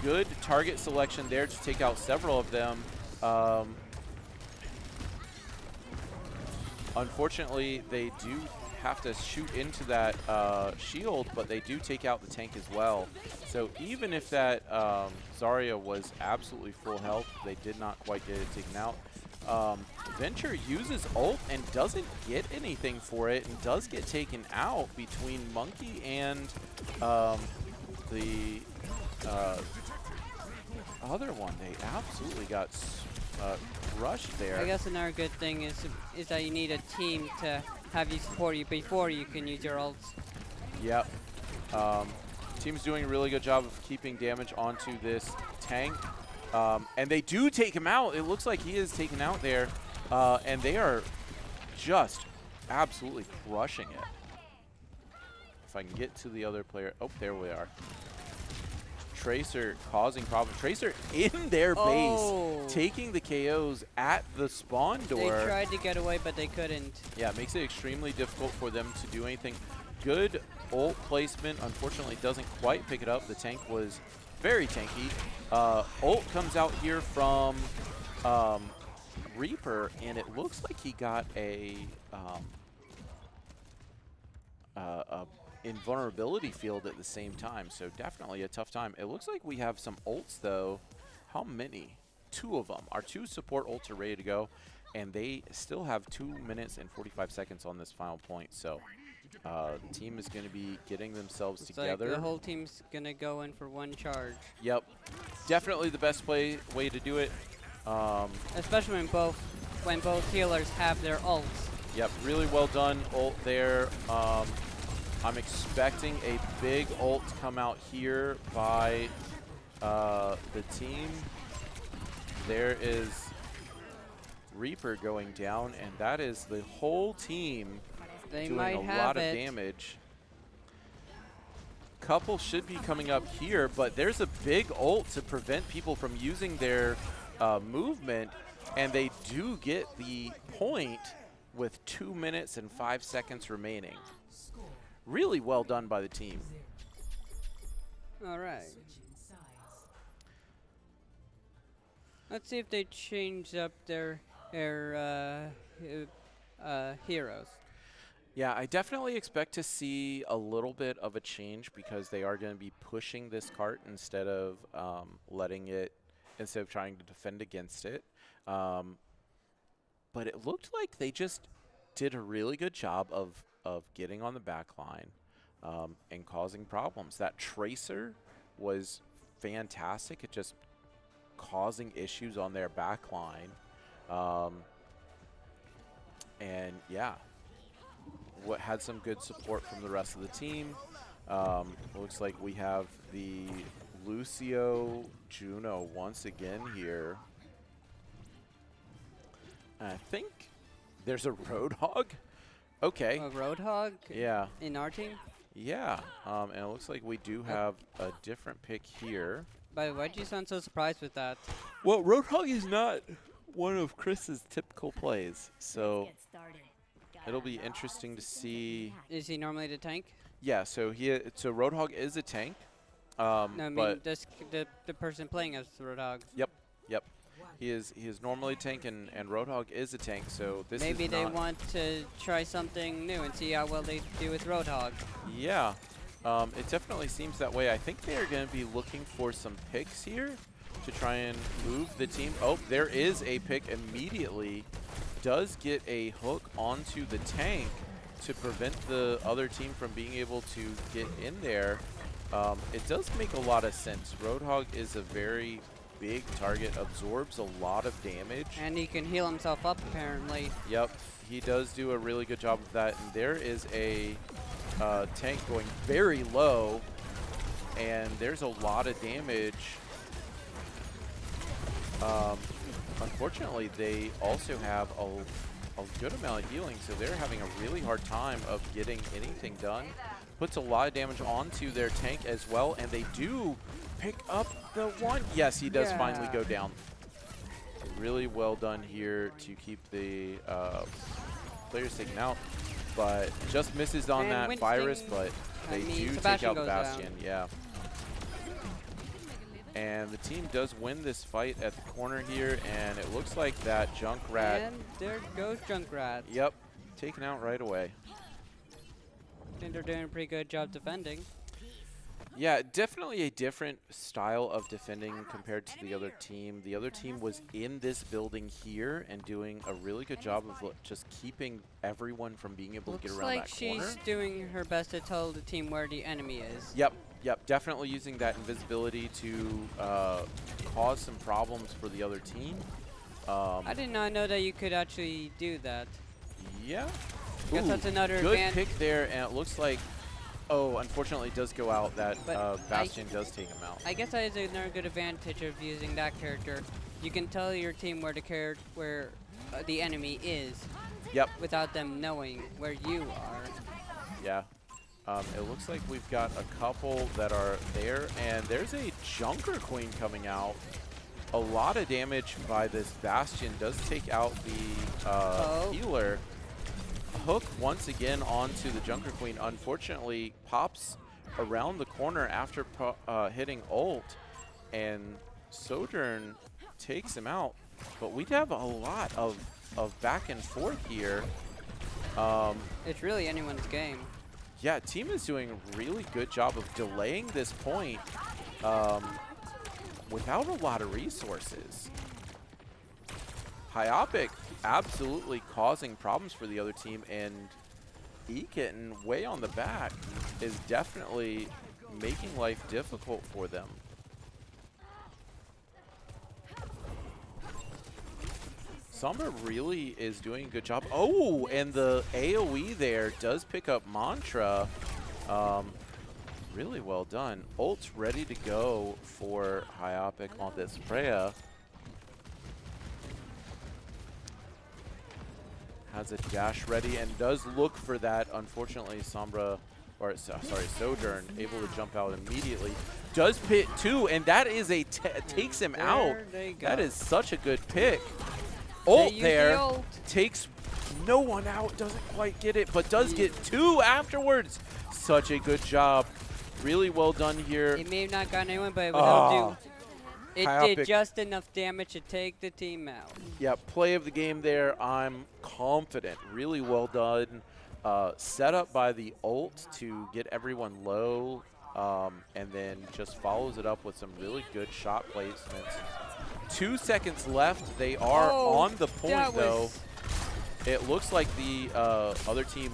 Good target selection there to take out several of them. Unfortunately, they do have to shoot into that shield, but they do take out the tank as well. So even if that Zarya was absolutely full health, they did not quite get it taken out. Venture uses ult and doesn't get anything for it, and does get taken out between Monkey and the other one. They absolutely got crushed there. I guess another good thing is that you need a team to have you support you before you can use your ults. Yep. Team's doing a really good job of keeping damage onto this tank. And they do take him out. It looks like he is taken out there. And they are just absolutely crushing it. If I can get to the other player. Oh, there we are. Tracer causing problems. Tracer in their base, taking the KOs at the spawn door. They tried to get away, but they couldn't. Yeah, it makes it extremely difficult for them to do anything. Good ult placement. Unfortunately, doesn't quite pick it up. The tank was very tanky. Ult comes out here from Reaper, and it looks like he got a invulnerability field at the same time, so definitely a tough time. It looks like we have some ults, though. How many? 2 of them. Our 2 support ults are ready to go, and they still have 2 minutes and 45 seconds on this final point, so the team is going to be getting themselves together. Like the whole team's going to go in for one charge. Yep. Definitely the best way to do it. Especially when both healers have their ults. Yep, really well done ult there. I'm expecting a big ult to come out here by the team. There is Reaper going down, and that is the whole team doing a lot of damage. Couple should be coming up here, but there's a big ult to prevent people from using their movement, and they do get the point with 2 minutes and 5 seconds remaining. Really well done by the team. All right. Let's see if they change up their heroes. Yeah, I definitely expect to see a little bit of a change, because they are going to be pushing this cart instead of instead of trying to defend against it. But it looked like they just did a really good job of getting on the back line and causing problems. That Tracer was fantastic at just causing issues on their back line. And yeah, had some good support from the rest of the team. Looks like we have the Lucio Juno once again here. And I think there's a Roadhog. Okay. A Roadhog? Yeah. In our team? Yeah. And it looks like we do have a different pick here. By the way, why'd you sound so surprised with that? Well, Roadhog is not one of Chris's typical plays, so it'll be interesting to see. Is he normally the tank? Yeah, so Roadhog is a tank. No, I mean but the person playing as Roadhog. yep. He is normally tank, and Roadhog is a tank, so this Maybe is they not want to try something new and see how well they do with Roadhog. Yeah, it definitely seems that way. I think they are going to be looking for some picks here to try and move the team. Oh, there is a pick immediately. Does get a hook onto the tank to prevent the other team from being able to get in there. It does make a lot of sense. Roadhog is a very big target, absorbs a lot of damage. And he can heal himself up, apparently. Yep, he does do a really good job of that. And there is a tank going very low, and there's a lot of damage. Unfortunately, they also have a good amount of healing, so they're having a really hard time of getting anything done. Puts a lot of damage onto their tank as well, and they do pick up the one. Yes, he does finally go down. Really well done here to keep the players taken out, but just misses on And that Winston, virus, but they I mean, do Sebastian take out goes Bastion. down. Yeah. And the team does win this fight at the corner here, and it looks like that Junkrat. And there goes Junkrat. Yep, taken out right away. I think they're doing a pretty good job defending. Yeah, definitely a different style of defending compared to the other team. The other team was in this building here and doing a really good job of just keeping everyone from being able to get Looks around like that she's corner. doing her best to tell the team where the enemy is. Yep, definitely using that invisibility to cause some problems for the other team. I did not know that you could actually do that. Yeah. Guess that's another good advan- pick there, and it looks like, oh, unfortunately it does go out. That But Bastion does take him out. I guess that is another good advantage of using that character. You can tell your team where the enemy is. Yep. Without them knowing where you are. Yeah. It looks like we've got a couple that are there, and there's a Junker Queen coming out. A lot of damage by this Bastion. Does take out the healer. Hook once again onto the Junker Queen. Unfortunately, pops around the corner after hitting ult, and Sojourn takes him out. But we have a lot of back and forth here. It's really anyone's game. Yeah, team is doing a really good job of delaying this point without a lot of resources. Hyopic absolutely causing problems for the other team, and E-Kitten way on the back is definitely making life difficult for them. Sombra really is doing a good job. Oh, and the AoE there does pick up Mantra. Really well done. Ult's ready to go for Hyopic on this Freya. Has a dash ready and does look for that. Unfortunately, Sombra, or sorry, Sojourn, able to jump out immediately. Does pit two, and that is takes him out. That is such a good pick. Ult there, takes no one out, doesn't quite get it, but does get two afterwards. Such a good job. Really well done here. It may have not gotten anyone, but it would do. It did just enough damage to take the team out. Yeah, play of the game there. I'm confident. Really well done. Set up by the ult to get everyone low, and then just follows it up with some really good shot placements. 2 seconds left. They are on the point, though. It looks like the other team,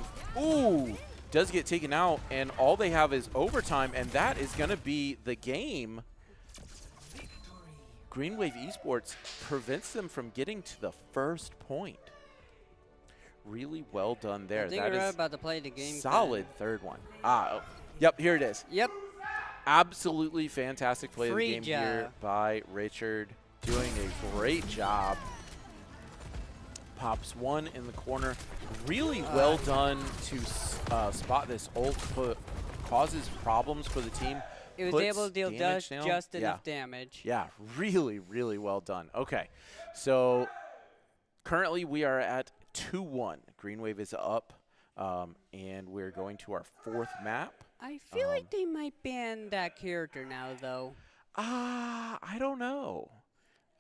does get taken out, and all they have is overtime, and that is going to be the game. Green Wave Esports prevents them from getting to the first point. Really well done there. I think that we're is about to play the game. solid third one. Yep, here it is. Yep. Absolutely fantastic play of the game Free here by Richard. Doing a great job. Pops one in the corner. Really well done to spot this ult, but causes problems for the team. It was able to deal just enough Yeah. damage. Yeah, really, really well done. Okay, so currently we are at 2-1. Green Wave is up. And we're going to our 4th map. I feel like they might ban that character now, though. I don't know.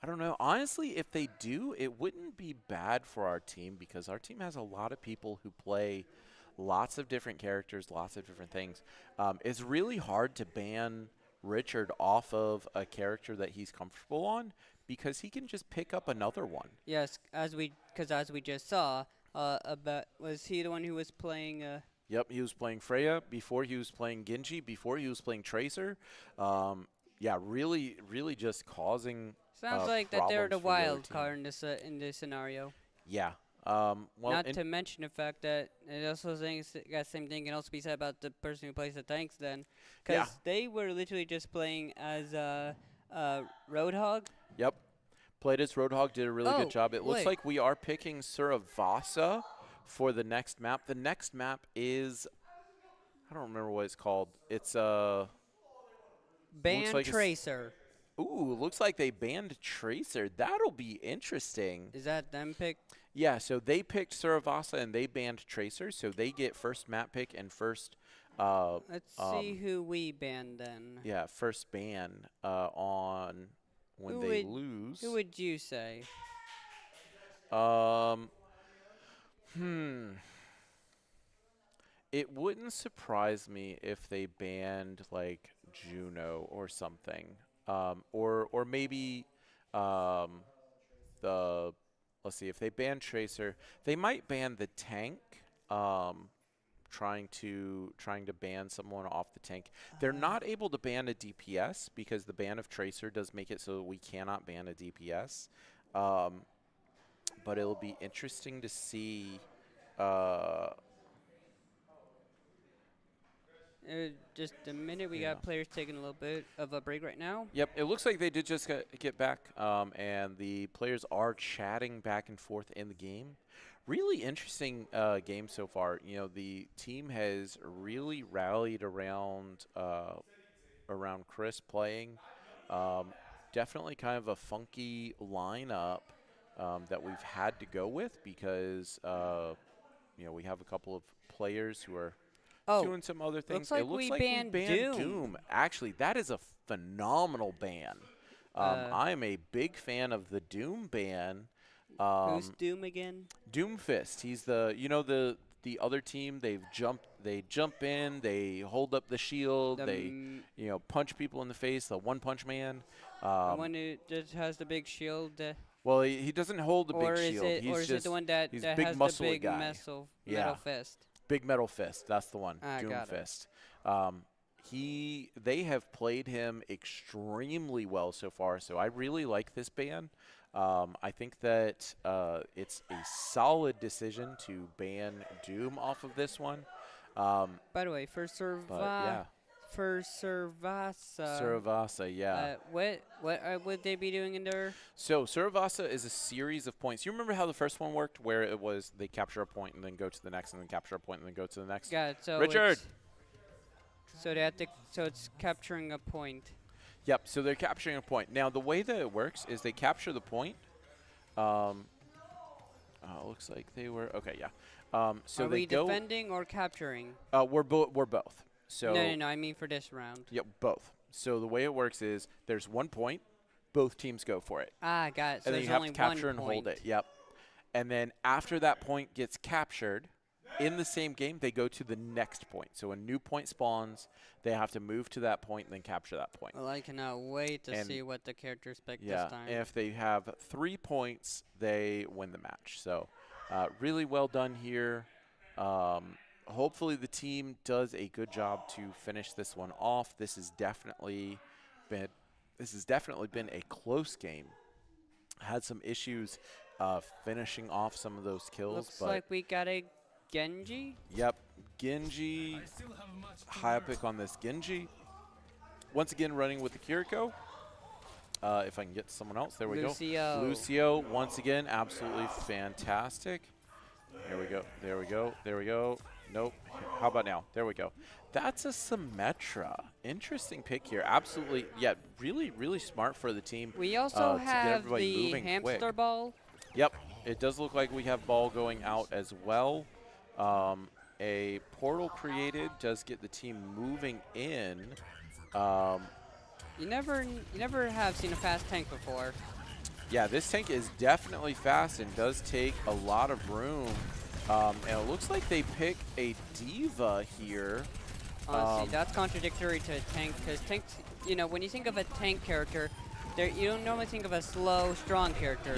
I don't know. Honestly, if they do, it wouldn't be bad for our team because our team has a lot of people who play lots of different characters, lots of different things. It's really hard to ban Richard off of a character that he's comfortable on because he can just pick up another one. Yes, as we just saw, was he the one who was playing? Yep, he was playing Freya before he was playing Genji, before he was playing Tracer. Yeah, really just causing Sounds like that they're the problems for the other wild team. card in this scenario. Yeah. Well, Not to mention the fact that it also thinks that same thing can also be said about the person who plays the tanks then, because they were literally just playing as Roadhog. Yep. Played as Roadhog, did a really good job. It looks wait. like we are picking Suravasa for the next map. The next map is, I don't remember what it's called. It's Band like it's- Tracer. ooh, looks like they banned Tracer. That'll be interesting. Is that them pick? Yeah, so they picked Suravasa and they banned Tracer, so they get first map pick and first Let's see who we banned then. yeah, first ban on when Who they would- lose. Who would you say? It wouldn't surprise me if they banned like Juno or something, or maybe the let's see, if they ban Tracer, they might ban the tank. Trying to ban someone off the tank. They're not able to ban a DPS because the ban of Tracer does make it so that we cannot ban a DPS. But it'll be interesting to see. Just a minute, we Yeah. got players taking a little bit of a break right now. Yep, it looks like they did just get back, and the players are chatting back and forth in the game. Really interesting game so far. You know, the team has really rallied around Chris playing. Definitely kind of a funky lineup that we've had to go with because you know, we have a couple of players who are doing some other things. like it looks we like banned we banned Doom. Actually, that is a phenomenal ban. I am a big fan of the Doom ban. Who's Doom again? Doomfist. He's the the other team. They jump in. They hold up the shield. They punch people in the face. The One Punch Man. The one who just has the big shield. Well, he doesn't hold the big shield. Is it the one that he's has big the muscly big guy. metal Yeah. fist? Big Metal Fist. That's the one. I got it. Doomfist. They have played him extremely well so far. So I really like this ban. I think that it's a solid decision to ban Doom off of this one. By the way, for Yeah. Suravasa. Suravasa, yeah. What would they be doing in there? So Suravasa is a series of points. You remember how the first one worked, where it was they capture a point and then go to the next, and then capture a point and then go to the next. Got it. So Richard. So they have to. So it's capturing a point. Yep. So they're capturing a point. Now the way that it works is they capture the point. Looks like they were okay. Yeah. So Are they we go. defending or capturing? We're both. So No. I mean for this round. Yep, both. So the way it works is there's 1 point, both teams go for it. Ah, got it. So And then there's you have only to capture one and point. hold it. Yep. And then after that point gets captured, in the same game, they go to the next point. So a new point spawns, they have to move to that point and then capture that point. Well, I cannot wait to And see what the characters pick Yeah, this time. and if they have 3 points, they win the match. So really well done here. Hopefully the team does a good job to finish this one off. This has definitely been a close game. Had some issues finishing off some of those kills. Looks but like we got a Genji. Yep, Genji. High pick on this Genji. Once again, running with the Kiriko. If I can get someone else, there we Lucio. go. Lucio, once again, absolutely fantastic. There we go. There we go. There we go. Nope. How about now? There we go. That's a Symmetra. Interesting pick here. Absolutely. Yeah, really, really smart for the team. We also to get have everybody the moving hamster quick. ball. Yep. It does look like we have ball going out as well. a portal created, does get the team moving in. You never have seen a fast tank before. Yeah, this tank is definitely fast and does take a lot of room. And it looks like they pick a diva here. Honestly, that's contradictory to a tank, because tanks, you know, when you think of a tank character, you don't normally think of a slow, strong character.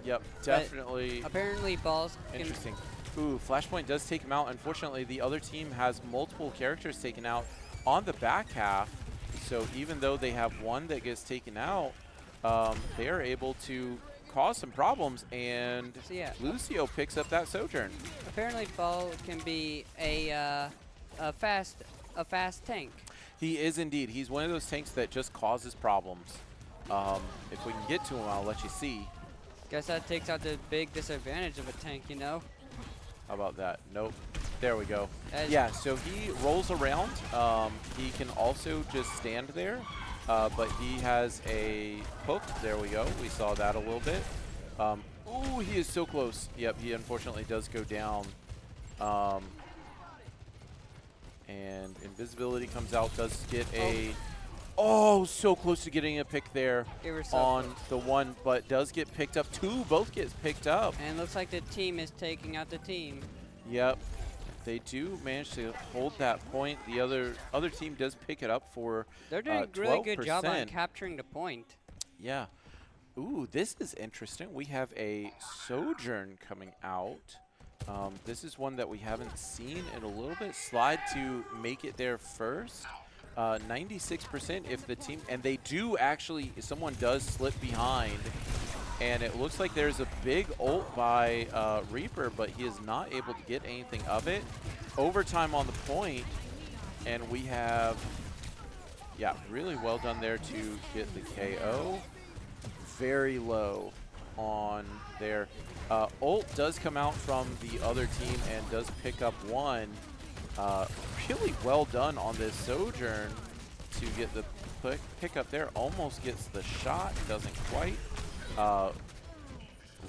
Yep, definitely. Apparently, balls. Interesting. Ooh, Flashpoint does take him out. Unfortunately, the other team has multiple characters taken out on the back half. So even though they have one that gets taken out, they are able to cause some problems, and So yeah, Lucio picks up that Sojourn. apparently, ball can be a fast tank. He is indeed. He's one of those tanks that just causes problems. If we can get to him, I'll let you see. Guess that takes out the big disadvantage of a tank, you know? How about that? Nope. There we go. Yeah, so he rolls around. He can also just stand there, but he has a hook. There we go. We saw that a little bit. Ooh, he is so close. Yep, he unfortunately does go down. And invisibility comes out, does get a... Oh, so close to getting a pick there So on close. the one, but does get picked up. Two, both gets picked up. And looks like the team is taking out the team. Yep. They do manage to hold that point. The other team does pick it up for They're doing a really good job on capturing the point. Yeah. Ooh, this is interesting. We have a Sojourn coming out. This is one that we haven't seen in a little bit. Slide to make it there first. 96% if the team, and they do actually, someone does slip behind, and it looks like there's a big ult by Reaper, but he is not able to get anything of it. Overtime on the point, and we have, yeah, really well done there to get the KO. Very low on there. Ult does come out from the other team and does pick up one. Really well done on this Sojourn to get the pick up there. Almost gets the shot, doesn't quite.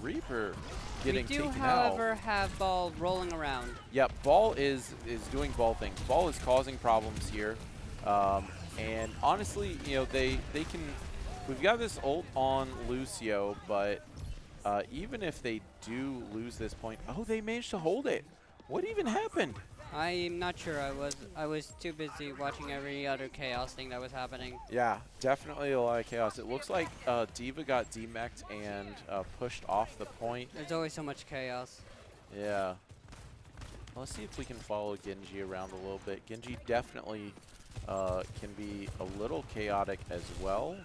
Reaper getting taken out. We do, however, have ball rolling around. Yep, ball is doing ball things. Ball is causing problems here. And honestly, you know, they can. We've got this ult on Lucio, but even if they do lose this point, oh, they managed to hold it. What even happened? I'm not sure. I was too busy watching every other chaos thing that was happening. Yeah, definitely a lot of chaos. It looks like Diva got demeched and pushed off the point. There's always so much chaos. Yeah. Let's see if we can follow Genji around a little bit. Genji definitely can be a little chaotic as well.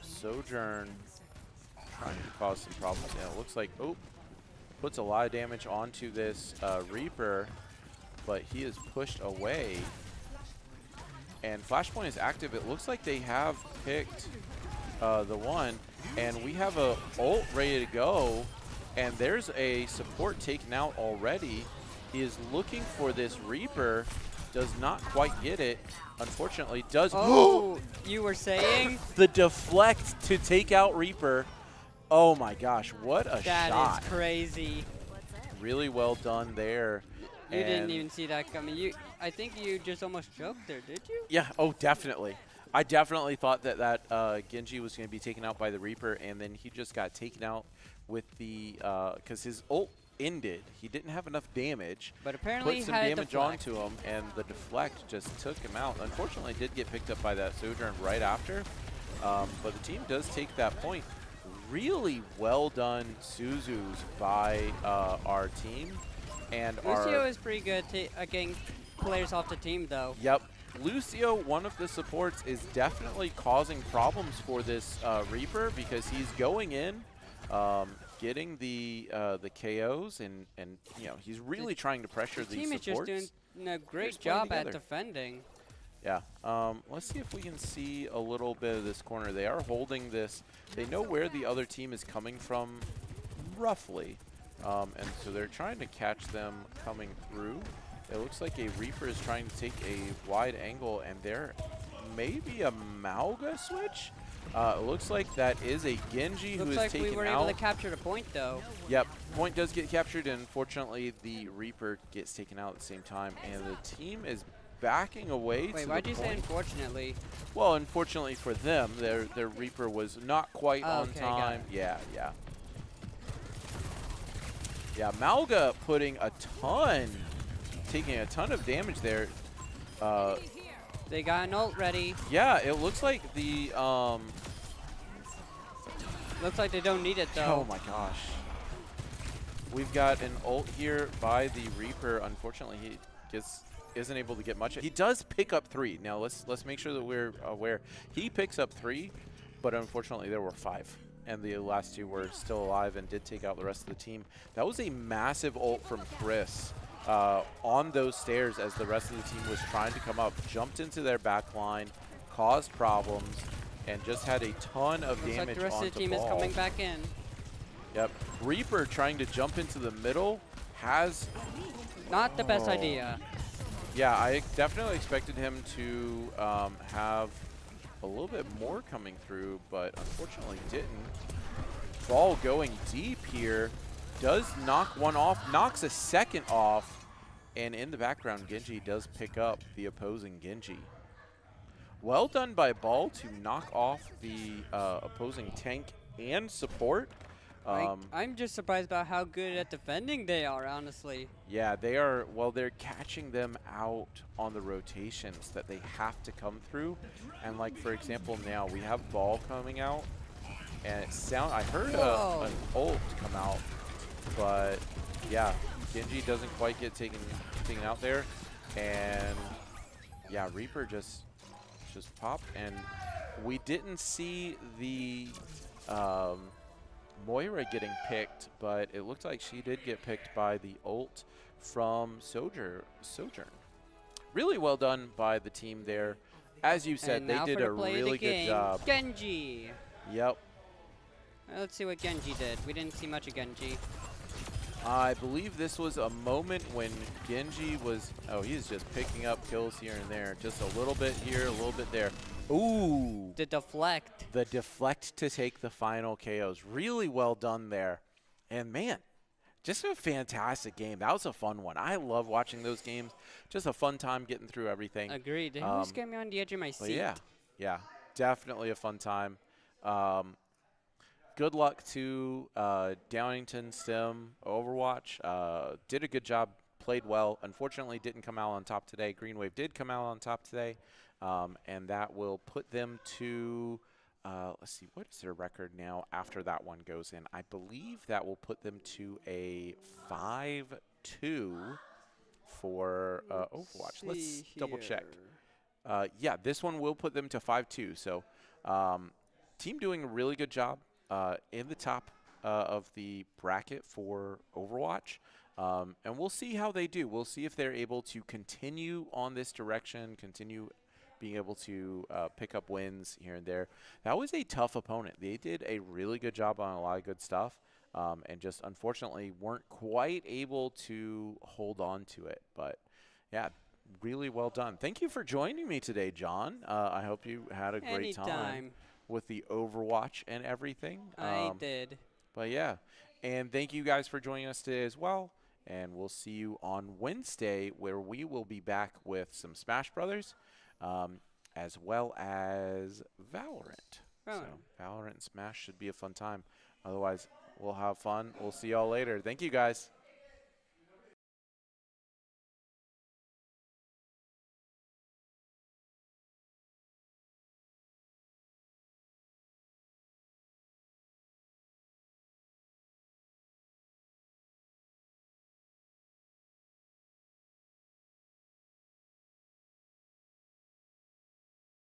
Sojourn trying to cause some problems. And it looks like, oh, puts a lot of damage onto this Reaper, but he is pushed away. And Flashpoint is active. It looks like they have picked the one, and we have a ult ready to go, and there's a support taken out already. He is looking for this Reaper, does not quite get it. Unfortunately, does. Oh, you were saying? The deflect to take out Reaper. Oh my gosh, what a shot. That is crazy. Really well done there. You didn't even see that coming. I think you just almost choked there, did you? Yeah, oh, definitely. I definitely thought that Genji was going to be taken out by the Reaper, and then he just got taken out with the, because his ult ended. He didn't have enough damage. But apparently put some he had damage onto him, and the deflect just took him out. Unfortunately, did get picked up by that Sojourn right after, but the team does take that point. Really well done Suzus by our team. And Lucio is pretty good at getting players off the team, though. Yep. Lucio, one of the supports, is definitely causing problems for this Reaper because he's going in, getting the KOs, and you know, he's really trying to pressure these supports. The team is just doing a great job at defending. Yeah. Let's see if we can see a little bit of this corner. They are holding this. They know where the other team is coming from, roughly. And so they're trying to catch them coming through. It looks like a Reaper is trying to take a wide angle, and there may be a Mauga switch. It looks like that is a Genji who Looks is like taken we were out. able to capture the point, though. Yep, point does get captured, and unfortunately the Reaper gets taken out at the same time, and the team is backing away Wait, to why'd the you say point. unfortunately? Well, unfortunately for them, their Reaper was not quite Oh, on okay, got time. it. Yeah, yeah. Yeah, Malga putting taking a ton of damage there. They got an ult ready. Yeah, it looks like the Looks like they don't need it, though. oh my gosh. We've got an ult here by the Reaper. Unfortunately, he isn't able to get much. He does pick up 3. Now let's make sure that we're aware. He picks up 3, but unfortunately there were 5. And the last 2 were still alive and did take out the rest of the team. That was a massive ult from Chris on those stairs as the rest of the team was trying to come up. Jumped into their back line, caused problems, and just had a ton of Looks damage like the rest onto of the team Ball. is coming back in. Yep. Reaper trying to jump into the middle has... Not the best idea. Yeah, I definitely expected him to have a little bit more coming through, but unfortunately didn't. Ball going deep here. Does knock one off, knocks a second off, and in the background, Genji does pick up the opposing Genji. Well done by Ball to knock off the opposing tank and support. I'm just surprised about how good at defending they are, honestly. Yeah, they are, well, they're catching them out on the rotations that they have to come through. And like, for example, now we have Ball coming out, and I heard an ult come out, but yeah, Genji doesn't quite get taken out there. And yeah, Reaper just popped, and we didn't see the Moira getting picked, but it looked like she did get picked by the ult from Sojourn. Really well done by the team there. As you said, And they now did for a the play of the really good game, job. Genji. Yep. Let's see what Genji did. We didn't see much of Genji. I believe this was a moment when Genji was, oh, he's just picking up kills here and there. Just a little bit here, a little bit there. Ooh. The deflect. The deflect to take the final KOs. Really well done there. And man, just a fantastic game. That was a fun one. I love watching those games. Just a fun time getting through everything. Agreed. It always get me on the edge of my seat. Yeah, definitely a fun time. Good luck to Downingtown Sim Overwatch. Did a good job, played well. Unfortunately, didn't come out on top today. Green Wave did come out on top today, and that will put them to, let's see, what is their record now after that one goes in? I believe that will put them to a 5-2 for Overwatch. Let's double check. Yeah, this one will put them to 5-2. So team doing a really good job. In the top of the bracket for Overwatch. And we'll see how they do. We'll see if they're able to continue on this direction, continue being able to pick up wins here and there. That was a tough opponent. They did a really good job on a lot of good stuff, and just unfortunately weren't quite able to hold on to it. But, yeah, really well done. Thank you for joining me today, John. I hope you had a great time with the Overwatch and everything. I did. But yeah, and thank you guys for joining us today as well. And we'll see you on Wednesday, where we will be back with some Smash Brothers, as well as Valorant. So Valorant and Smash should be a fun time. Otherwise, we'll have fun. We'll see y'all later. Thank you guys.